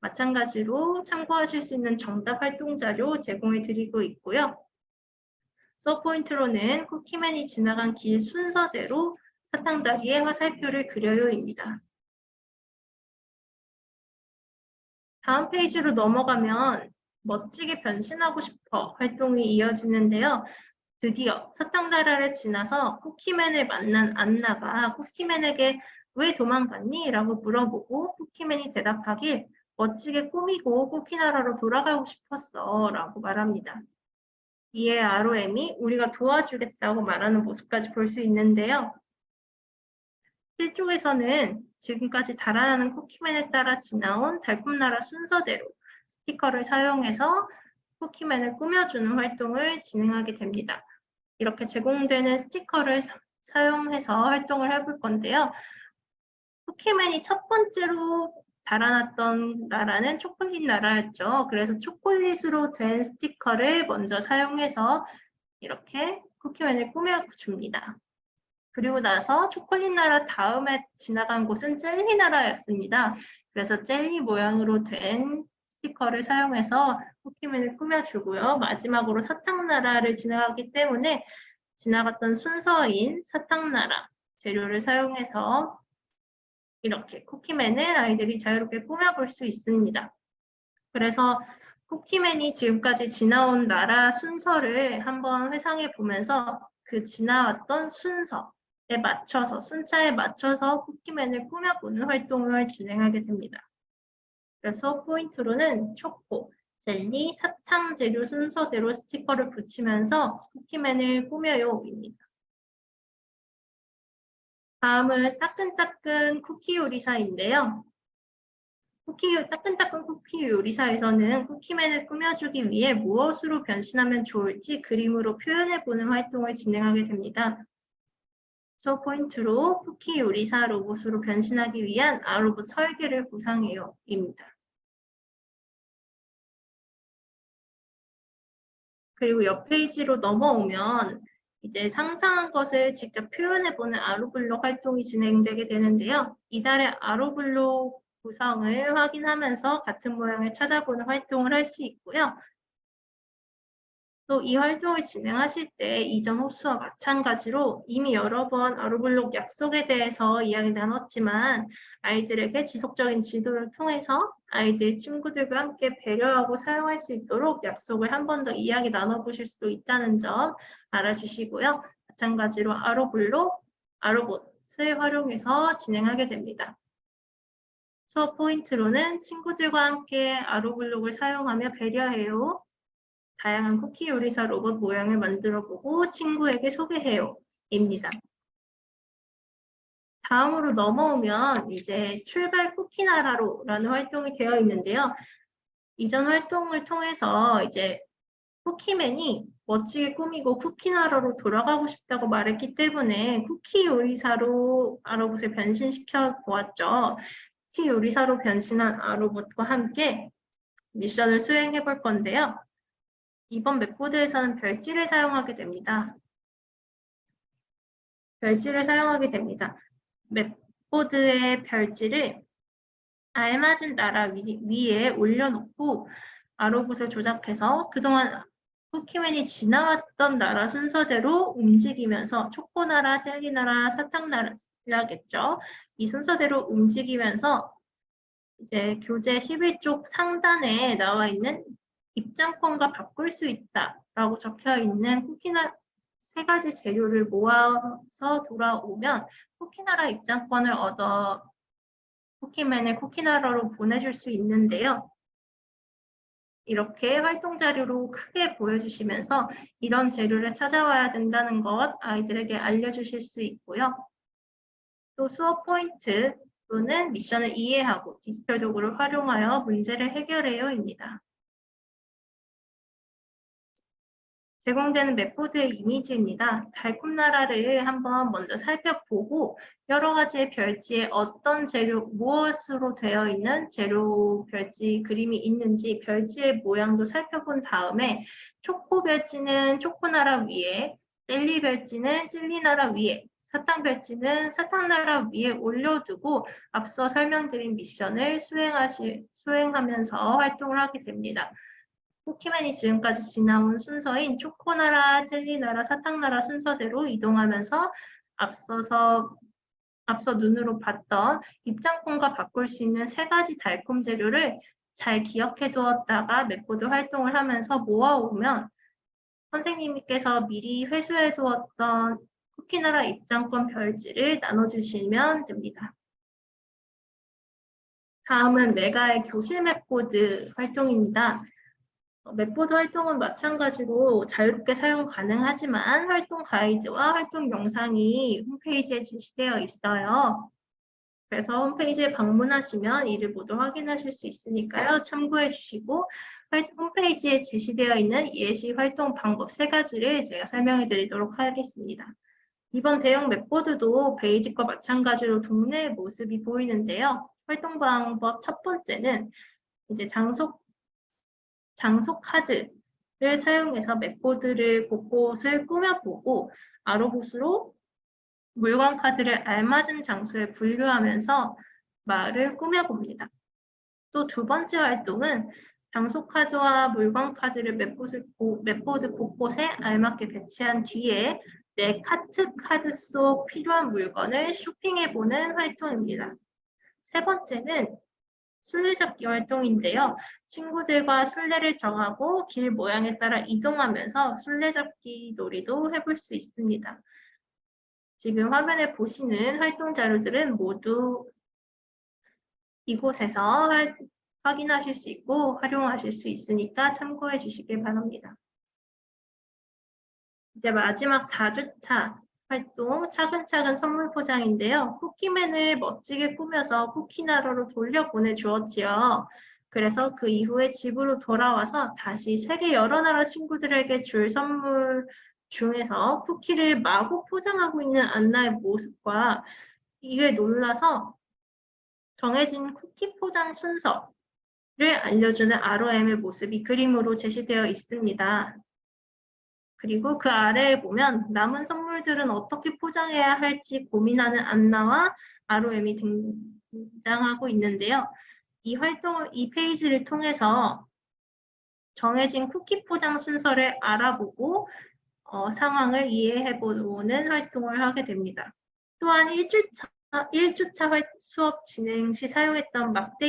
마찬가지로 참고하실 수 있는 정답 활동 자료 제공해 드리고 있고요. 수업 포인트로는 쿠키맨이 지나간 길 순서대로 사탕다리에 화살표를 그려요입니다. 다음 페이지로 넘어가면 멋지게 변신하고 싶어 활동이 이어지는데요. 드디어 사탕다리를 지나서 쿠키맨을 만난 안나가 쿠키맨에게 왜 도망갔니? 라고 물어보고 쿠키맨이 대답하길 멋지게 꾸미고 쿠키나라로 돌아가고 싶었어 라고 말합니다. 이에 아로엠이 우리가 도와주겠다고 말하는 모습까지 볼 수 있는데요. 7쪽에서는 지금까지 달아나는 쿠키맨을 따라 지나온 달콤나라 순서대로 스티커를 사용해서 쿠키맨을 꾸며주는 활동을 진행하게 됩니다. 이렇게 제공되는 스티커를 사용해서 활동을 해볼 건데요. 쿠키맨이 첫 번째로 달아났던 나라는 초콜릿 나라였죠. 그래서 초콜릿으로 된 스티커를 먼저 사용해서 이렇게 쿠키맨을 꾸며줍니다. 그리고 나서 초콜릿 나라 다음에 지나간 곳은 젤리 나라였습니다. 그래서 젤리 모양으로 된 스티커를 사용해서 쿠키맨을 꾸며주고요. 마지막으로 사탕 나라를 지나가기 때문에 지나갔던 순서인 사탕 나라 재료를 사용해서 이렇게 쿠키맨을 아이들이 자유롭게 꾸며볼 수 있습니다. 그래서 쿠키맨이 지금까지 지나온 나라 순서를 한번 회상해 보면서 그 지나왔던 순차에 맞춰서 쿠키맨을 꾸며보는 활동을 진행하게 됩니다. 그래서 포인트로는 초코, 젤리, 사탕 재료 순서대로 스티커를 붙이면서 쿠키맨을 꾸며요입니다. 다음은 따끈따끈 쿠키 요리사인데요. 따끈따끈 쿠키 요리사에서는 쿠키맨을 꾸며주기 위해 무엇으로 변신하면 좋을지 그림으로 표현해보는 활동을 진행하게 됩니다. 그래서 포인트로 쿠키 요리사 로봇으로 변신하기 위한 아로봇 설계를 구상해요입니다. 그리고 옆 페이지로 넘어오면 이제 상상한 것을 직접 표현해보는 아로블록 활동이 진행되게 되는데요. 이달의 아로블록 구성을 확인하면서 같은 모양을 찾아보는 활동을 할 수 있고요. 또 이 활동을 진행하실 때 이전 호수와 마찬가지로 이미 여러 번 아로블록 약속에 대해서 이야기 나눴지만 아이들에게 지속적인 지도를 통해서 아이들 친구들과 함께 배려하고 사용할 수 있도록 약속을 한 번 더 이야기 나눠보실 수도 있다는 점 알아주시고요. 마찬가지로 아로봇을 활용해서 진행하게 됩니다. 수업 포인트로는 친구들과 함께 아로블록을 사용하며 배려해요. 다양한 쿠키 요리사 로봇 모양을 만들어보고 친구에게 소개해요. 입니다. 다음으로 넘어오면 이제 출발 쿠키 나라로라는 활동이 되어 있는데요. 이전 활동을 통해서 이제 쿠키맨이 멋지게 꾸미고 쿠키 나라로 돌아가고 싶다고 말했기 때문에 쿠키 요리사로 아로봇을 변신시켜 보았죠. 쿠키 요리사로 변신한 아로봇과 함께 미션을 수행해 볼 건데요. 이번 맵보드에서는 별지를 사용하게 됩니다. 맵보드의 별지를 알맞은 나라 위에 올려놓고 아로봇을 조작해서 그동안 쿠키맨이 지나왔던 나라 순서대로 움직이면서 초코나라, 젤리나라, 사탕나라겠죠. 이 순서대로 움직이면서 이제 교재 11쪽 상단에 나와 있는 입장권과 바꿀 수 있다라고 적혀 있는 쿠키나 3가지 재료를 모아서 돌아오면 쿠키나라 입장권을 얻어 쿠키맨을 쿠키나라로 보내줄 수 있는데요. 이렇게 활동 자료로 크게 보여주시면서 이런 재료를 찾아와야 된다는 것 아이들에게 알려주실 수 있고요. 또 수업 포인트로는 미션을 이해하고 디지털 도구를 활용하여 문제를 해결해요입니다. 제공되는 맵보드의 이미지입니다. 달콤나라를 한번 먼저 살펴보고 여러 가지의 별지에 어떤 재료, 무엇으로 되어 있는 재료 별지 그림이 있는지 별지의 모양도 살펴본 다음에 초코 별지는 초코나라 위에, 젤리 별지는 젤리나라 위에, 사탕 별지는 사탕나라 위에 올려두고 앞서 설명드린 미션을 수행하면서 활동을 하게 됩니다. 쿠키맨이 지금까지 지나온 순서인 초코나라, 젤리나라, 사탕나라 순서대로 이동하면서 앞서 눈으로 봤던 입장권과 바꿀 수 있는 3가지 달콤 재료를 잘 기억해 두었다가 맵보드 활동을 하면서 모아오면 선생님께서 미리 회수해 두었던 쿠키나라 입장권 별지를 나눠주시면 됩니다. 다음은 메가의 교실 맵보드 활동입니다. 맵보드 활동은 마찬가지로 자유롭게 사용 가능하지만 활동 가이드와 활동 영상이 홈페이지에 제시되어 있어요. 그래서 홈페이지에 방문하시면 이를 모두 확인하실 수 있으니까요. 참고해 주시고 홈페이지에 제시되어 있는 예시 활동 방법 3가지를 제가 설명해 드리도록 하겠습니다. 이번 대형 맵보드도 베이직과 마찬가지로 동네의 모습이 보이는데요. 활동 방법 첫 번째는 이제 장소 카드를 사용해서 맵보드를 곳곳을 꾸며보고 아로봇으로 물건 카드를 알맞은 장소에 분류하면서 마을을 꾸며봅니다. 또 2번째 활동은 장소 카드와 물건 카드를 맵보드 곳곳에 알맞게 배치한 뒤에 내 카드 속 필요한 물건을 쇼핑해보는 활동입니다. 3번째는 술래잡기 활동인데요. 친구들과 술래를 정하고 길 모양에 따라 이동하면서 술래잡기 놀이도 해볼 수 있습니다. 지금 화면에 보시는 활동 자료들은 모두 이곳에서 확인하실 수 있고 활용하실 수 있으니까 참고해 주시길 바랍니다. 이제 마지막 4주차 활동 차근차근 선물 포장인데요. 쿠키맨을 멋지게 꾸며서 쿠키나루로 돌려보내 주었지요. 그래서 그 이후에 집으로 돌아와서 다시 세계 여러 나라 친구들에게 줄 선물 중에서 쿠키를 마구 포장하고 있는 안나의 모습과 이에 놀라서 정해진 쿠키 포장 순서를 알려주는 ROM의 모습이 그림으로 제시되어 있습니다. 그리고 그 아래에 보면 남은 선물들은 어떻게 포장해야 할지 고민하는 안나와 ROM이 등장하고 있는데요. 이 페이지를 통해서 정해진 쿠키 포장 순서를 알아보고 상황을 이해해보는 활동을 하게 됩니다. 또한 1주차 수업 진행 시 사용했던 막대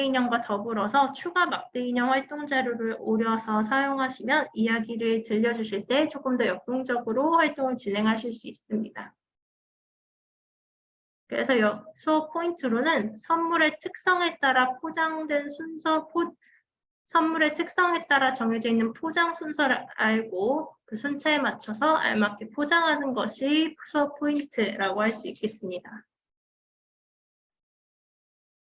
인형과 더불어서 추가 막대 인형 활동 자료를 오려서 사용하시면 이야기를 들려주실 때 조금 더 역동적으로 활동을 진행하실 수 있습니다. 그래서 수업 포인트로는 선물의 특성에 따라 정해져 있는 포장 순서를 알고 그 순차에 맞춰서 알맞게 포장하는 것이 수업 포인트라고 할 수 있겠습니다.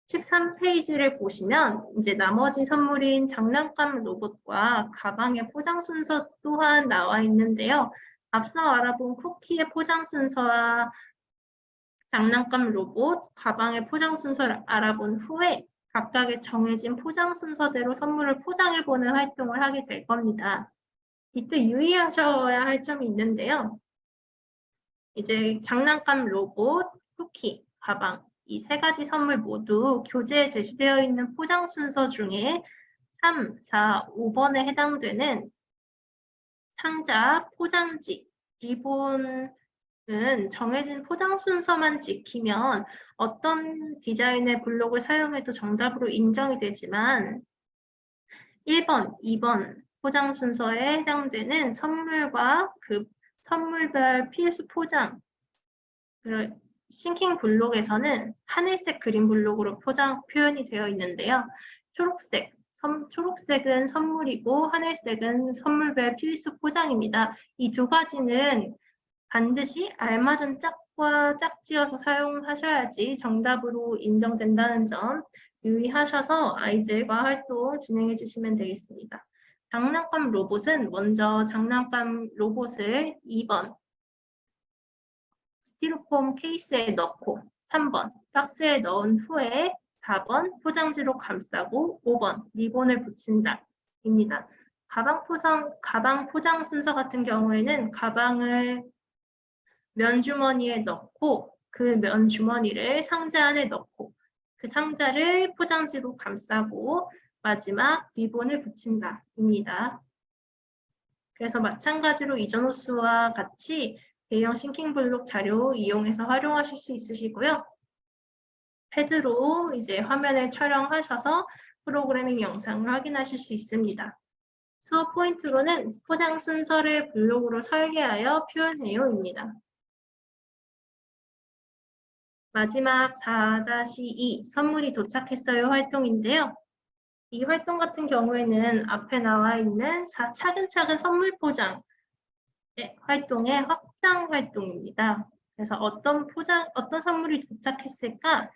13페이지를 보시면 이제 나머지 선물인 장난감 로봇과 가방의 포장 순서 또한 나와 있는데요. 앞서 알아본 쿠키의 포장 순서와 장난감 로봇, 가방의 포장 순서를 알아본 후에 각각의 정해진 포장 순서대로 선물을 포장해보는 활동을 하게 될 겁니다. 이때 유의하셔야 할 점이 있는데요. 이제 장난감 로봇, 쿠키, 가방 이 세 가지 선물 모두 교재에 제시되어 있는 포장 순서 중에 3, 4, 5번에 해당되는 상자, 포장지, 리본은 정해진 포장 순서만 지키면 어떤 디자인의 블록을 사용해도 정답으로 인정이 되지만 1번, 2번 포장 순서에 해당되는 선물과 그 선물별 필수 포장 싱킹 블록에서는 하늘색 그림 블록으로 표현이 되어 있는데요. 초록색은 선물이고 하늘색은 선물별 필수 포장입니다. 이 두 가지는 반드시 알맞은 짝과 짝지어서 사용하셔야지 정답으로 인정된다는 점 유의하셔서 아이들과 활동 진행해 주시면 되겠습니다. 장난감 로봇은 먼저 장난감 로봇을 2번 스티로폼 케이스에 넣고 3번 박스에 넣은 후에 4번 포장지로 감싸고 5번 리본을 붙인다 입니다. 가방 포장 순서 같은 경우에는 가방을 면주머니에 넣고 그 면주머니를 상자 안에 넣고 그 상자를 포장지로 감싸고 마지막 리본을 붙인다 입니다. 그래서 마찬가지로 이전 호수와 같이 대형 싱킹 블록 자료 이용해서 활용하실 수 있으시고요. 패드로 이제 화면을 촬영하셔서 프로그래밍 영상을 확인하실 수 있습니다. 수업 포인트로는 포장 순서를 블록으로 설계하여 표현해요입니다. 마지막 4-2 선물이 도착했어요 활동인데요. 이 활동 같은 경우에는 앞에 나와 있는 차근차근 선물 포장 활동의 확장 활동입니다. 그래서 어떤 선물이 도착했을까?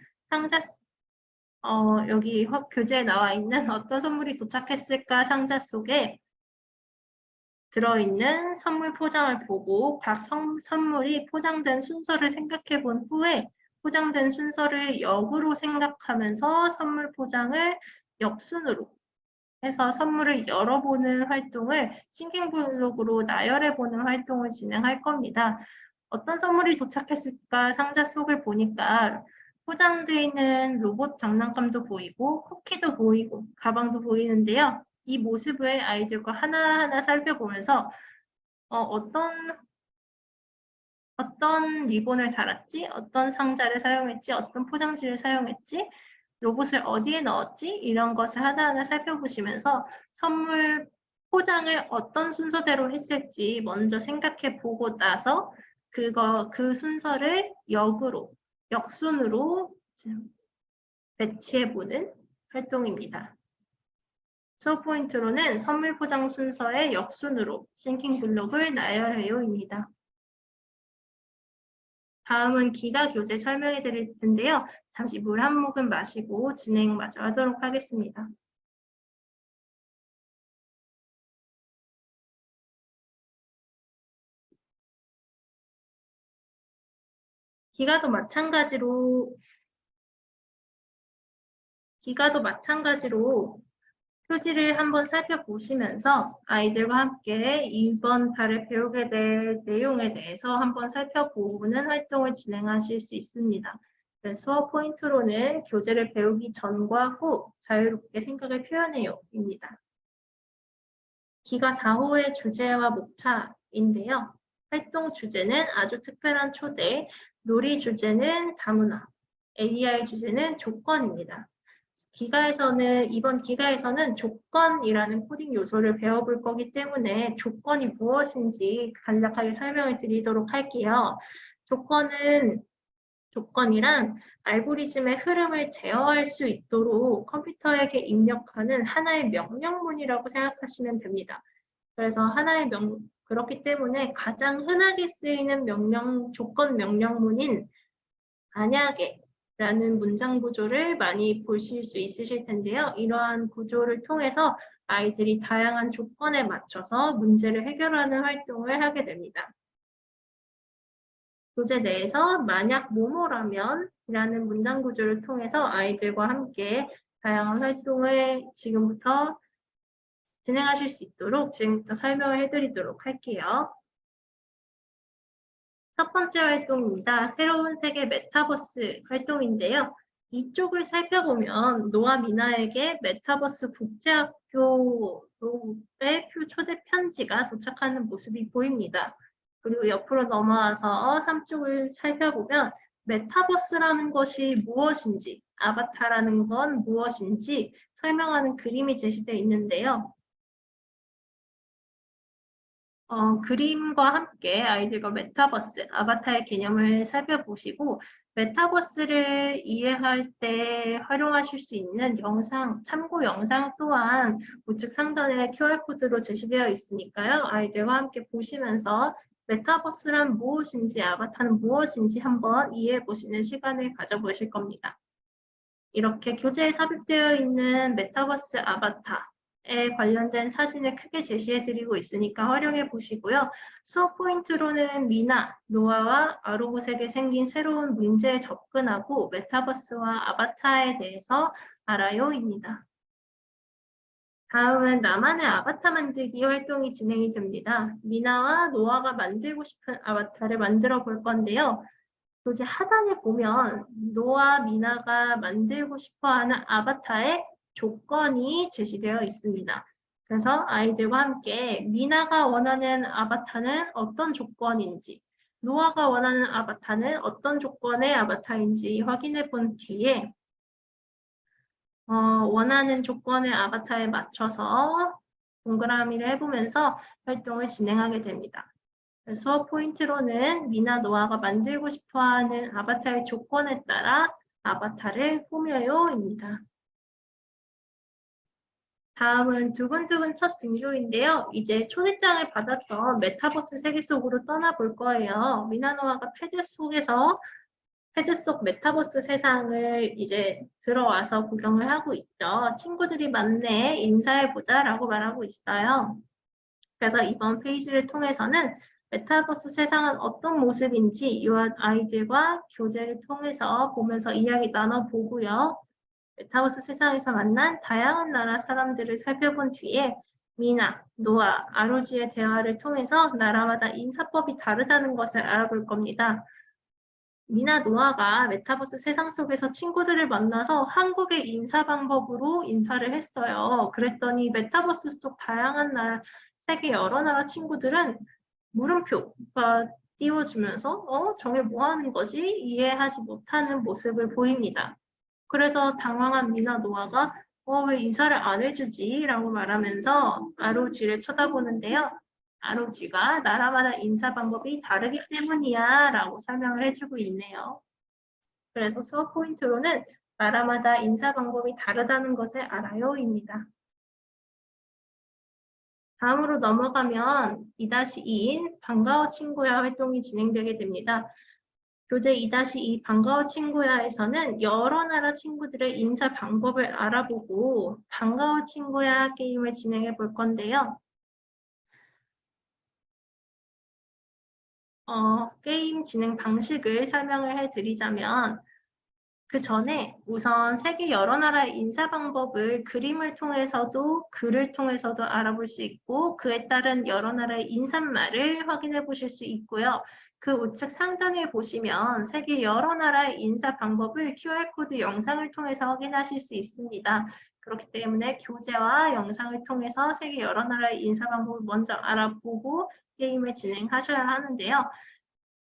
여기 교재에 나와 있는 어떤 선물이 도착했을까 상자 속에 들어있는 선물 포장을 보고 각 선물이 포장된 순서를 생각해 본 후에 포장된 순서를 역으로 생각하면서 선물 포장을 역순으로 해서 선물을 열어보는 활동을 싱킹 블록으로 나열해보는 활동을 진행할 겁니다. 어떤 선물이 도착했을까 상자 속을 보니까 포장되어 있는 로봇 장난감도 보이고 쿠키도 보이고 가방도 보이는데요. 이 모습을 아이들과 하나하나 살펴보면서 어떤 리본을 달았지? 어떤 상자를 사용했지? 어떤 포장지를 사용했지? 로봇을 어디에 넣었지? 이런 것을 하나하나 살펴보시면서 선물 포장을 어떤 순서대로 했을지 먼저 생각해 보고 나서 그 순서를 역순으로 배치해보는 활동입니다. 수업 포인트로는 선물 포장 순서의 역순으로 싱킹 블록을 나열해요입니다. 다음은 기가 교재 설명해 드릴 텐데요. 잠시 물 한 모금 마시고 진행 마저 하도록 하겠습니다. 기가도 마찬가지로 표지를 한번 살펴보시면서 아이들과 함께 이번 달에 배우게 될 내용에 대해서 한번 살펴보는 활동을 진행하실 수 있습니다. 수업 포인트로는 교재를 배우기 전과 후 자유롭게 생각을 표현해요입니다. 기가 4호의 주제와 목차인데요. 활동 주제는 아주 특별한 초대, 놀이 주제는 다문화, AEI 주제는 조건입니다. 이번 기가에서는 조건이라는 코딩 요소를 배워볼 거기 때문에 조건이 무엇인지 간략하게 설명을 드리도록 할게요. 조건이란 알고리즘의 흐름을 제어할 수 있도록 컴퓨터에게 입력하는 하나의 명령문이라고 생각하시면 됩니다. 그래서 그렇기 때문에 가장 흔하게 쓰이는 조건 명령문인 만약에 라는 문장 구조를 많이 보실 수 있으실 텐데요. 이러한 구조를 통해서 아이들이 다양한 조건에 맞춰서 문제를 해결하는 활동을 하게 됩니다. 교재 내에서 만약 뭐뭐라면 이라는 문장 구조를 통해서 아이들과 함께 다양한 활동을 지금부터 진행하실 수 있도록 지금부터 설명을 해드리도록 할게요. 첫 번째 활동입니다. 새로운 세계 메타버스 활동인데요. 이쪽을 살펴보면 노아 미나에게 메타버스 국제학교의 초대 편지가 도착하는 모습이 보입니다. 그리고 옆으로 넘어와서 3쪽을 살펴보면 메타버스라는 것이 무엇인지, 아바타라는 건 무엇인지 설명하는 그림이 제시되어 있는데요. 그림과 함께 아이들과 메타버스, 아바타의 개념을 살펴보시고 메타버스를 이해할 때 활용하실 수 있는 참고 영상 또한 우측 상단에 QR코드로 제시되어 있으니까요. 아이들과 함께 보시면서 메타버스란 무엇인지, 아바타는 무엇인지 한번 이해해 보시는 시간을 가져보실 겁니다. 이렇게 교재에 삽입되어 있는 메타버스 아바타에 관련된 사진을 크게 제시해드리고 있으니까 활용해 보시고요. 수업 포인트로는 미나, 노아와 아로봇에게 생긴 새로운 문제에 접근하고 메타버스와 아바타에 대해서 알아요입니다. 다음은 나만의 아바타 만들기 활동이 진행이 됩니다. 미나와 노아가 만들고 싶은 아바타를 만들어 볼 건데요. 교재 하단에 보면 노아 미나가 만들고 싶어하는 아바타의 조건이 제시되어 있습니다. 그래서 아이들과 함께 미나가 원하는 아바타는 어떤 조건인지, 노아가 원하는 아바타는 어떤 조건의 아바타인지 확인해 본 뒤에 원하는 조건의 아바타에 맞춰서 동그라미를 해보면서 활동을 진행하게 됩니다. 수업 포인트로는 미나 노아가 만들고 싶어하는 아바타의 조건에 따라 아바타를 꾸며요입니다. 다음은 두근두근 첫 등교인데요. 이제 초대장을 받았던 메타버스 세계 속으로 떠나볼 거예요. 미나 노아가 패드 속 메타버스 세상을 이제 들어와서 구경을 하고 있죠. 친구들이 많네, 인사해보자 라고 말하고 있어요. 그래서 이번 페이지를 통해서는 메타버스 세상은 어떤 모습인지 이와 아이들과 교재를 통해서 보면서 이야기 나눠보고요. 메타버스 세상에서 만난 다양한 나라 사람들을 살펴본 뒤에 미나, 노아, 아로지의 대화를 통해서 나라마다 인사법이 다르다는 것을 알아볼 겁니다. 미나 노아가 메타버스 세상 속에서 친구들을 만나서 한국의 인사 방법으로 인사를 했어요. 그랬더니 메타버스 속 다양한 세계 여러 나라 친구들은 물음표가 띄워주면서 정말 뭐 하는 거지? 이해하지 못하는 모습을 보입니다. 그래서 당황한 미나 노아가 왜 인사를 안 해주지? 라고 말하면서 아로지를 쳐다보는데요. 아로지가 나라마다 인사 방법이 다르기 때문이야 라고 설명을 해주고 있네요. 그래서 수업 포인트로는 나라마다 인사 방법이 다르다는 것을 알아요입니다. 다음으로 넘어가면 2-2인 반가워 친구야 활동이 진행되게 됩니다. 교재 2-2 반가워 친구야에서는 여러 나라 친구들의 인사 방법을 알아보고 반가워 친구야 게임을 진행해 볼 건데요. 게임 진행 방식을 설명을 해드리자면 그 전에 우선 세계 여러 나라의 인사 방법을 그림을 통해서도 글을 통해서도 알아볼 수 있고 그에 따른 여러 나라의 인사말을 확인해 보실 수 있고요. 그 우측 상단에 보시면 세계 여러 나라의 인사 방법을 QR코드 영상을 통해서 확인하실 수 있습니다. 그렇기 때문에 교재와 영상을 통해서 세계 여러 나라의 인사 방법을 먼저 알아보고 게임을 진행하셔야 하는데요.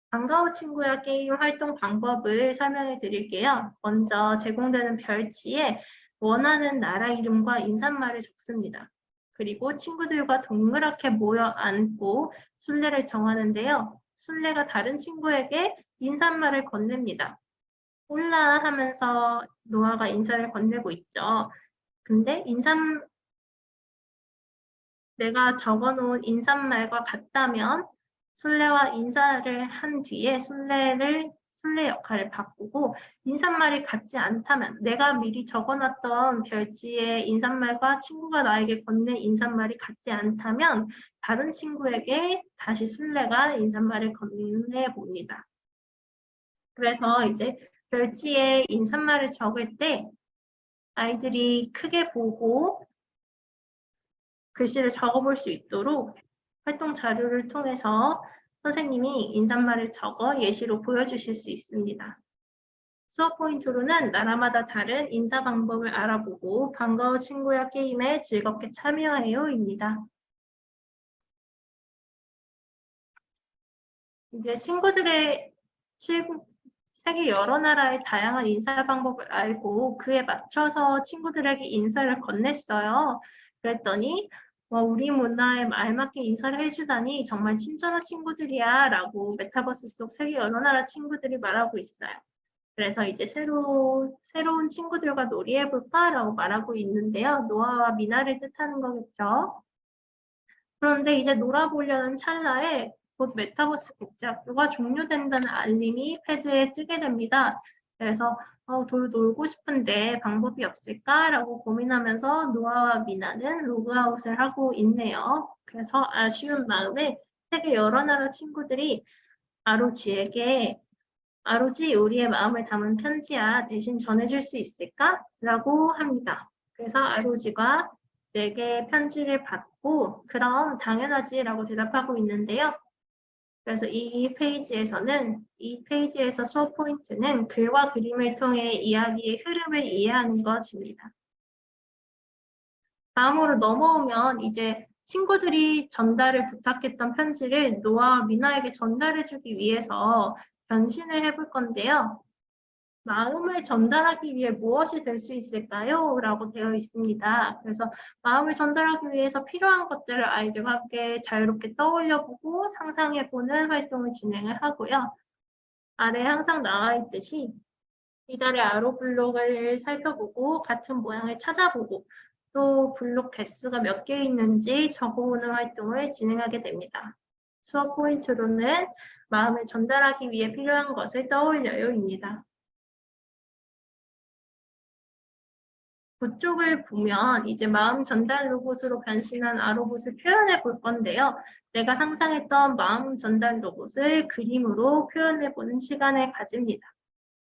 반가워 친구야 게임 활동 방법을 설명해 드릴게요. 먼저 제공되는 별지에 원하는 나라 이름과 인사말을 적습니다. 그리고 친구들과 동그랗게 모여 앉고 순례를 정하는데요. 순례가 다른 친구에게 인사말을 건넵니다. 올라 하면서 노아가 인사를 건네고 있죠. 근데 내가 적어놓은 인사말과 같다면 순례와 인사를 한 뒤에 순례 역할을 바꾸고 인사말이 같지 않다면 내가 미리 적어놨던 별지의 인사말과 친구가 나에게 건넨 인사말이 같지 않다면 다른 친구에게 다시 순례가 인사말을 건네봅니다. 그래서 이제 별지에 인사말을 적을 때 아이들이 크게 보고 글씨를 적어볼 수 있도록 활동 자료를 통해서 선생님이 인사말을 적어 예시로 보여주실 수 있습니다. 수업 포인트로는 나라마다 다른 인사 방법을 알아보고 반가워 친구야 게임에 즐겁게 참여해요입니다. 이제 세계 여러 나라의 다양한 인사 방법을 알고 그에 맞춰서 친구들에게 인사를 건넸어요. 그랬더니 우리 문화에 알맞게 인사를 해주다니 정말 친절한 친구들이야 라고 메타버스 속 세계 여러 나라 친구들이 말하고 있어요. 그래서 이제 새로운 친구들과 놀이해볼까 라고 말하고 있는데요. 노아와 미나를 뜻하는 거겠죠. 그런데 이제 놀아보려는 찰나에 곧 메타버스 국제학교가 종료된다는 알림이 패드에 뜨게 됩니다. 그래서 놀고 싶은데 방법이 없을까라고 고민하면서 노아와 미나는 로그아웃을 하고 있네요. 그래서 아쉬운 마음에 세계 여러 나라 친구들이 아로쥐에게 아로쥐 우리의 마음을 담은 편지야 대신 전해줄 수 있을까? 라고 합니다. 그래서 아로쥐가 4개의 편지를 받고 그럼 당연하지 라고 대답하고 있는데요. 그래서 이 페이지에서 수업 포인트는 글과 그림을 통해 이야기의 흐름을 이해하는 것입니다. 다음으로 넘어오면 이제 친구들이 전달을 부탁했던 편지를 노아와 미나에게 전달해주기 위해서 변신을 해볼 건데요. 마음을 전달하기 위해 무엇이 될 수 있을까요? 라고 되어 있습니다. 그래서 마음을 전달하기 위해서 필요한 것들을 아이들과 함께 자유롭게 떠올려보고 상상해보는 활동을 진행을 하고요. 아래 항상 나와 있듯이 이달의 아로 블록을 살펴보고 같은 모양을 찾아보고 또 블록 개수가 몇 개 있는지 적어보는 활동을 진행하게 됩니다. 수업 포인트로는 마음을 전달하기 위해 필요한 것을 떠올려요입니다. 그쪽을 보면 이제 마음 전달 로봇으로 변신한 아로봇을 표현해 볼 건데요. 내가 상상했던 마음 전달 로봇을 그림으로 표현해 보는 시간을 가집니다.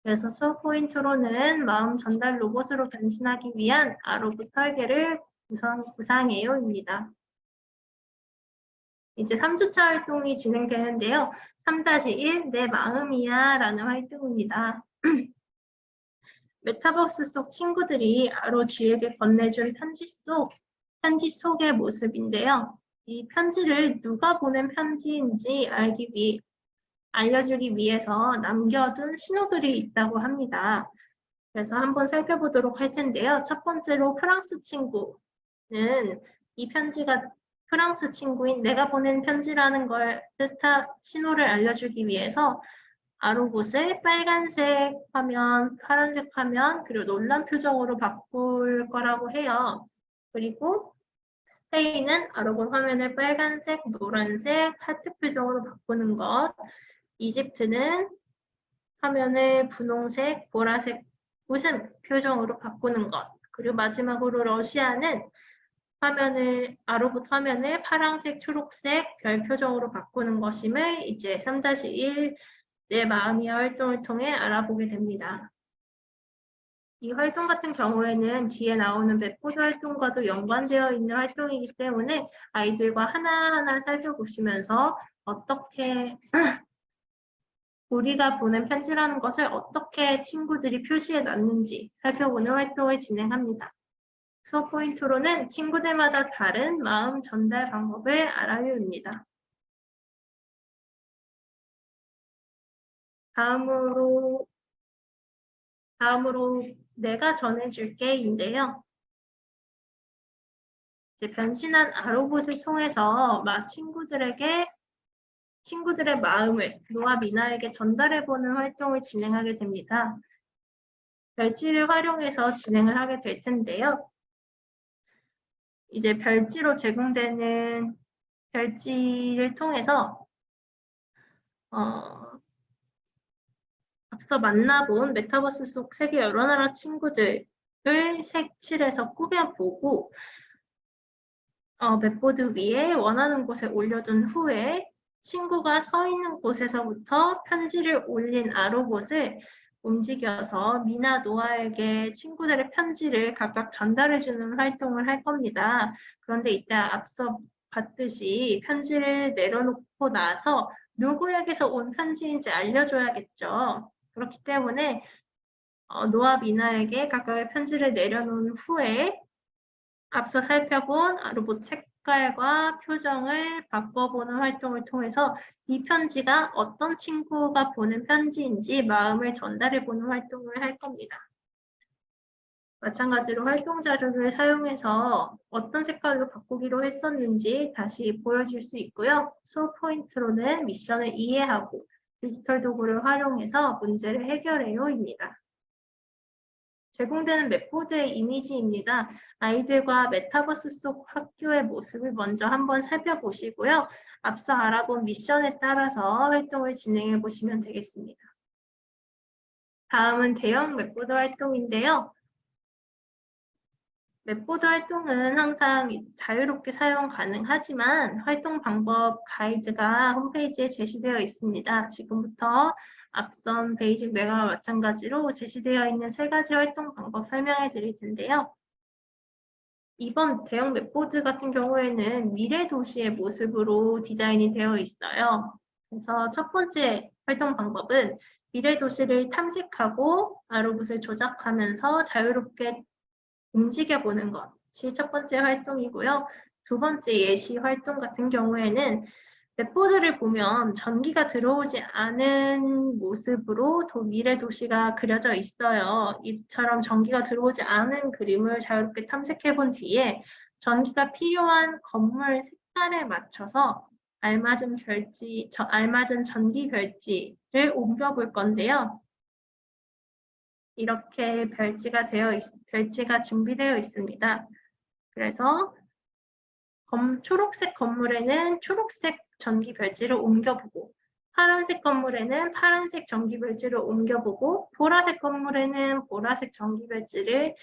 그래서 수업 포인트로는 마음 전달 로봇으로 변신하기 위한 아로봇 설계를 구상해요입니다. 이제 3주차 활동이 진행되는데요. 3-1 내 마음이야 라는 활동입니다. 메타버스 속 친구들이 아로쥐에게 건네준 편지 속의 모습인데요. 이 편지를 누가 보낸 편지인지 알려주기 위해서 남겨둔 신호들이 있다고 합니다. 그래서 한번 살펴보도록 할 텐데요. 첫 번째로 프랑스 친구는 이 편지가 프랑스 친구인 내가 보낸 편지라는 걸 신호를 알려주기 위해서 아로봇을 빨간색 화면, 파란색 화면, 그리고 놀란 표정으로 바꿀 거라고 해요. 그리고 스페인은 아로봇 화면을 빨간색, 노란색, 하트 표정으로 바꾸는 것. 이집트는 화면을 분홍색, 보라색, 웃음 표정으로 바꾸는 것. 그리고 마지막으로 러시아는 아로봇 화면을 파란색, 초록색, 별 표정으로 바꾸는 것임을 이제 3-1 내 마음이야 활동을 통해 알아보게 됩니다. 이 활동 같은 경우에는 뒤에 나오는 맵보드 활동과도 연관되어 있는 활동이기 때문에 아이들과 하나하나 살펴보시면서 어떻게 우리가 보낸 편지라는 것을 어떻게 친구들이 표시해 놨는지 살펴보는 활동을 진행합니다. 수업 포인트로는 친구들마다 다른 마음 전달 방법을 알아요입니다. 다음으로 내가 전해줄게인데요. 이제 변신한 아로봇을 통해서 친구들의 마음을 노아 미나에게 전달해보는 활동을 진행하게 됩니다. 별지를 활용해서 진행을 하게 될 텐데요. 이제 별지로 제공되는 별지를 통해서 앞서 만나본 메타버스 속 세계 여러 나라 친구들을 색칠해서 꾸며보고 맵보드 위에 원하는 곳에 올려둔 후에 친구가 서 있는 곳에서부터 편지를 올린 아로봇을 움직여서 미나 노아에게 친구들의 편지를 각각 전달해주는 활동을 할 겁니다. 그런데 이때 앞서 봤듯이 편지를 내려놓고 나서 누구에게서 온 편지인지 알려줘야겠죠. 그렇기 때문에 노아 미나에게 각각의 편지를 내려놓은 후에 앞서 살펴본 로봇 색깔과 표정을 바꿔보는 활동을 통해서 이 편지가 어떤 친구가 보낸 편지인지 마음을 전달해보는 활동을 할 겁니다. 마찬가지로 활동 자료를 사용해서 어떤 색깔로 바꾸기로 했었는지 다시 보여줄 수 있고요. 수업 포인트로는 미션을 이해하고 디지털 도구를 활용해서 문제를 해결해요입니다. 제공되는 맵보드의 이미지입니다. 아이들과 메타버스 속 학교의 모습을 먼저 한번 살펴보시고요. 앞서 알아본 미션에 따라서 활동을 진행해 보시면 되겠습니다. 다음은 대형 맵보드 활동인데요. 맵보드 활동은 항상 자유롭게 사용 가능하지만 활동 방법 가이드가 홈페이지에 제시되어 있습니다. 지금부터 앞선 베이직 메가와 마찬가지로 제시되어 있는 3가지 활동 방법 설명해 드릴 텐데요. 이번 대형 맵보드 같은 경우에는 미래 도시의 모습으로 디자인이 되어 있어요. 그래서 첫 번째 활동 방법은 미래 도시를 탐색하고 아로봇을 조작하면서 자유롭게 움직여보는 것이 첫 번째 활동이고요. 두 번째 예시 활동 같은 경우에는 맵보드를 보면 전기가 들어오지 않은 모습으로 미래 도시가 그려져 있어요. 이처럼 전기가 들어오지 않은 그림을 자유롭게 탐색해 본 뒤에 전기가 필요한 건물 색깔에 맞춰서 알맞은 전기 별지를 옮겨 볼 건데요. 이렇게 별지가 준비되어 있습니다. 그래서 초록색 건물에는 초록색 전기 별지를 옮겨보고 파란색 건물에는 파란색 전기 별지를 옮겨보고 보라색 건물에는 보라색 전기 별지를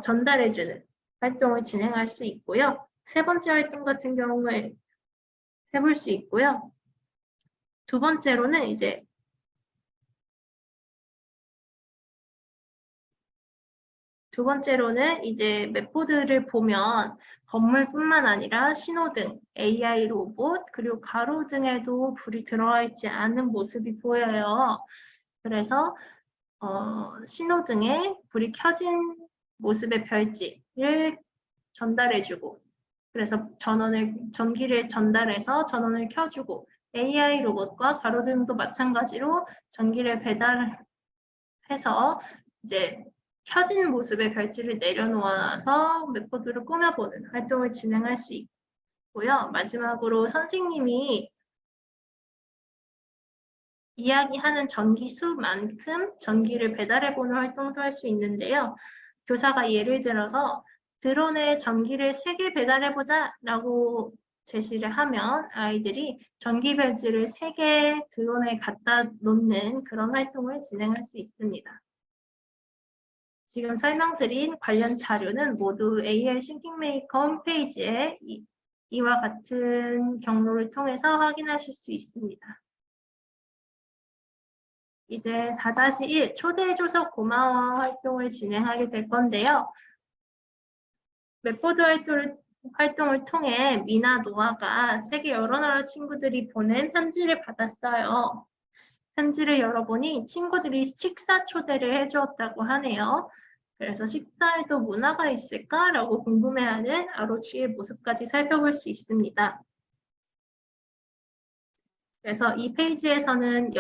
전달해주는 활동을 진행할 수 있고요. 세 번째 활동 같은 경우에 해볼 수 있고요. 두 번째로는 이제 맵보드를 보면 건물뿐만 아니라 신호등, AI 로봇, 그리고 가로등에도 불이 들어와 있지 않은 모습이 보여요. 그래서 신호등에 불이 켜진 모습의 별지를 전달해주고, 그래서 전기를 전달해서 전원을 켜주고, AI 로봇과 가로등도 마찬가지로 전기를 배달해서 이제 켜진 모습의 별지를 내려놓아서 맵보드를 꾸며보는 활동을 진행할 수 있고요. 마지막으로 선생님이 이야기하는 전기 수만큼 전기를 배달해보는 활동도 할 수 있는데요. 교사가 예를 들어서 드론에 전기를 3개 배달해보자 라고 제시를 하면 아이들이 전기 별지를 3개 드론에 갖다 놓는 그런 활동을 진행할 수 있습니다. 지금 설명드린 관련 자료는 모두 AL 싱킹메이커 홈페이지에 이와 같은 경로를 통해서 확인하실 수 있습니다. 이제 4-1 초대해줘서 고마워 활동을 진행하게 될 건데요. 웹보드 활동을 통해 미나 노아가 세계 여러 나라 친구들이 보낸 편지를 받았어요. 편지를 열어보니 친구들이 식사 초대를 해주었다고 하네요. 그래서 식사에도 문화가 있을까라고 궁금해하는 아로치의 모습까지 살펴볼 수 있습니다. 그래서 이 페이지에서는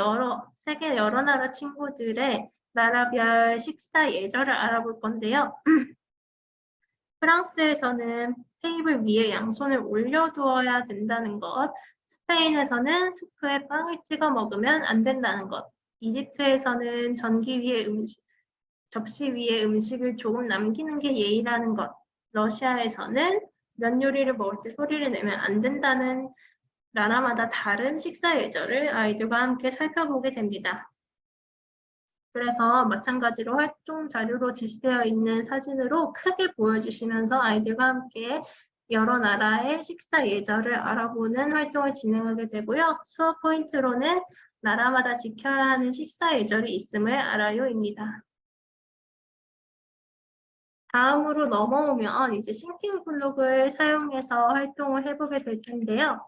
세계 여러 나라 친구들의 나라별 식사 예절을 알아볼 건데요. 프랑스에서는 테이블 위에 양손을 올려두어야 된다는 것, 스페인에서는 스프에 빵을 찍어 먹으면 안 된다는 것, 이집트에서는 접시 위에 음식을 조금 남기는 게 예의라는 것, 러시아에서는 면 요리를 먹을 때 소리를 내면 안 된다는 나라마다 다른 식사 예절을 아이들과 함께 살펴보게 됩니다. 그래서 마찬가지로 활동 자료로 제시되어 있는 사진으로 크게 보여주시면서 아이들과 함께 여러 나라의 식사 예절을 알아보는 활동을 진행하게 되고요. 수업 포인트로는 나라마다 지켜야 하는 식사 예절이 있음을 알아요입니다. 다음으로 넘어오면 이제 싱킹 블록을 사용해서 활동을 해보게 될 텐데요.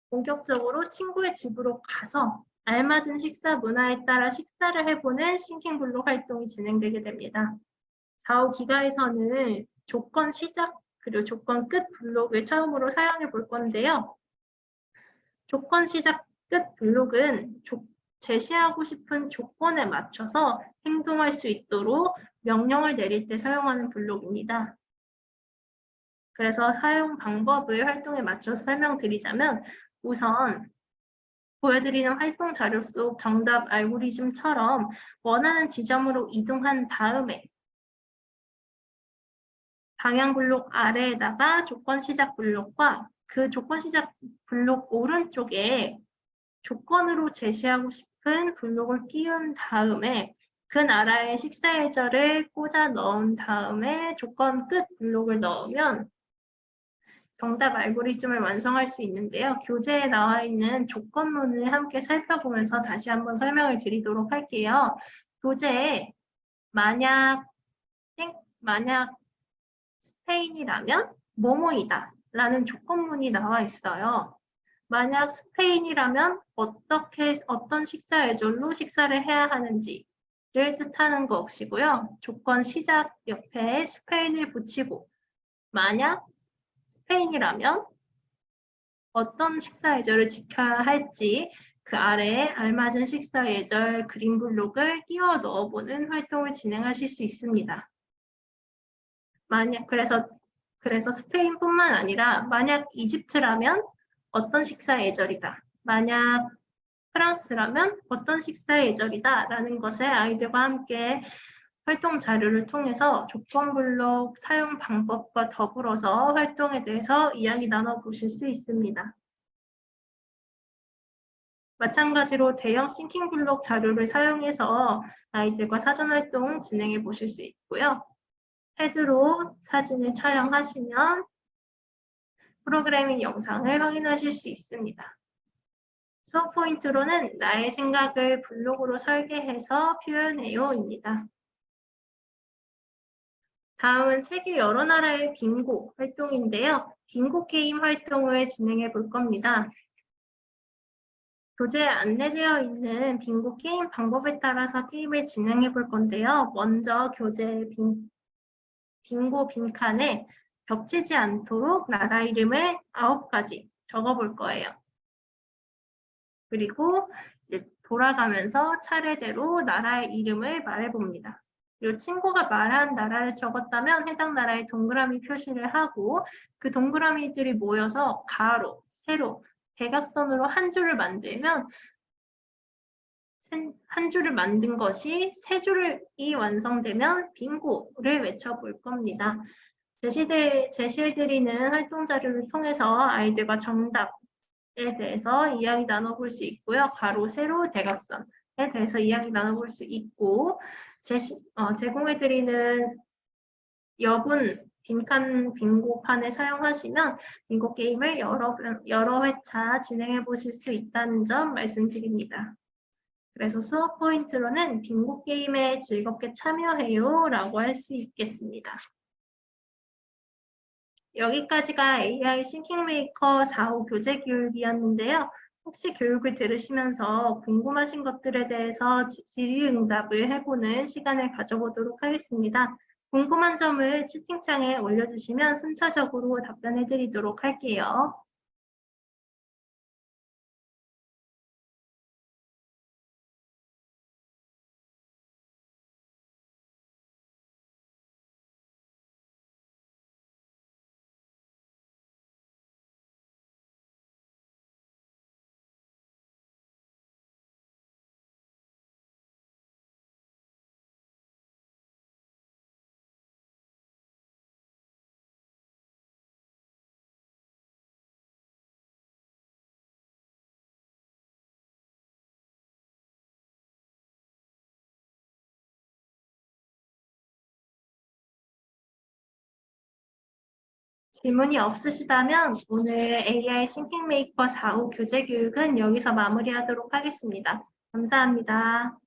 본격적으로 친구의 집으로 가서 알맞은 식사 문화에 따라 식사를 해보는 싱킹 블록 활동이 진행되게 됩니다. 4, 5기가에서는 조건 시작 그리고 조건 끝 블록을 처음으로 사용해 볼 건데요. 조건 시작 끝 블록은 제시하고 싶은 조건에 맞춰서 행동할 수 있도록 명령을 내릴 때 사용하는 블록입니다. 그래서 사용 방법을 활동에 맞춰서 설명드리자면 우선 보여드리는 활동 자료 속 정답 알고리즘처럼 원하는 지점으로 이동한 다음에 방향 블록 아래에다가 조건 시작 블록과 그 조건 시작 블록 오른쪽에 조건으로 제시하고 싶은 블록을 끼운 다음에 그 나라의 식사 예절을 꽂아 넣은 다음에 조건 끝 블록을 넣으면 정답 알고리즘을 완성할 수 있는데요. 교재에 나와 있는 조건문을 함께 살펴보면서 다시 한번 설명을 드리도록 할게요. 교재에 만약 스페인이라면 뭐뭐이다 라는 조건문이 나와 있어요. 만약 스페인이라면 어떤 식사 예절로 식사를 해야 하는지를 뜻하는 것이고요. 조건 시작 옆에 스페인을 붙이고 만약 스페인이라면 어떤 식사 예절을 지켜야 할지 그 아래에 알맞은 식사 예절 그림 블록을 끼워 넣어보는 활동을 진행하실 수 있습니다. 그래서 스페인뿐만 아니라 만약 이집트라면 어떤 식사 예절이다. 만약 프랑스라면 어떤 식사 예절이다 라는 것을 아이들과 함께 활동 자료를 통해서 조건 블록 사용 방법과 더불어서 활동에 대해서 이야기 나눠보실 수 있습니다. 마찬가지로 대형 싱킹 블록 자료를 사용해서 아이들과 사전 활동 진행해 보실 수 있고요. 패드로 사진을 촬영하시면 프로그래밍 영상을 확인하실 수 있습니다. 수업 포인트로는 나의 생각을 블록으로 설계해서 표현해요입니다. 다음은 세계 여러 나라의 빙고 활동인데요. 빙고 게임 활동을 진행해 볼 겁니다. 교재에 안내되어 있는 빙고 게임 방법에 따라서 게임을 진행해 볼 건데요. 먼저 교재 빙고 빈칸에 겹치지 않도록 나라 이름을 9가지 적어 볼 거예요. 그리고 이제 돌아가면서 차례대로 나라의 이름을 말해 봅니다. 그리고 친구가 말한 나라를 적었다면 해당 나라에 동그라미 표시를 하고 그 동그라미들이 모여서 가로, 세로, 대각선으로 한 줄을 만들면 한 줄을 만든 것이 세 줄이 완성되면 빙고를 외쳐볼 겁니다. 제시해드리는 활동 자료를 통해서 아이들과 정답에 대해서 이야기 나눠볼 수 있고요. 가로, 세로, 대각선에 대해서 이야기 나눠볼 수 있고, 제공해드리는 여분 빈칸 빙고판을 사용하시면 빙고 게임을 여러 회차 진행해 보실 수 있다는 점 말씀드립니다. 그래서 수업 포인트로는 빙고 게임에 즐겁게 참여해요 라고 할 수 있겠습니다. 여기까지가 AI 싱킹메이커 4호 교재 교육이었는데요. 혹시 교육을 들으시면서 궁금하신 것들에 대해서 질의응답을 해보는 시간을 가져보도록 하겠습니다. 궁금한 점을 채팅창에 올려주시면 순차적으로 답변해드리도록 할게요. 질문이 없으시다면 오늘 AI 싱킹메이커 4호 교재 교육은 여기서 마무리하도록 하겠습니다. 감사합니다.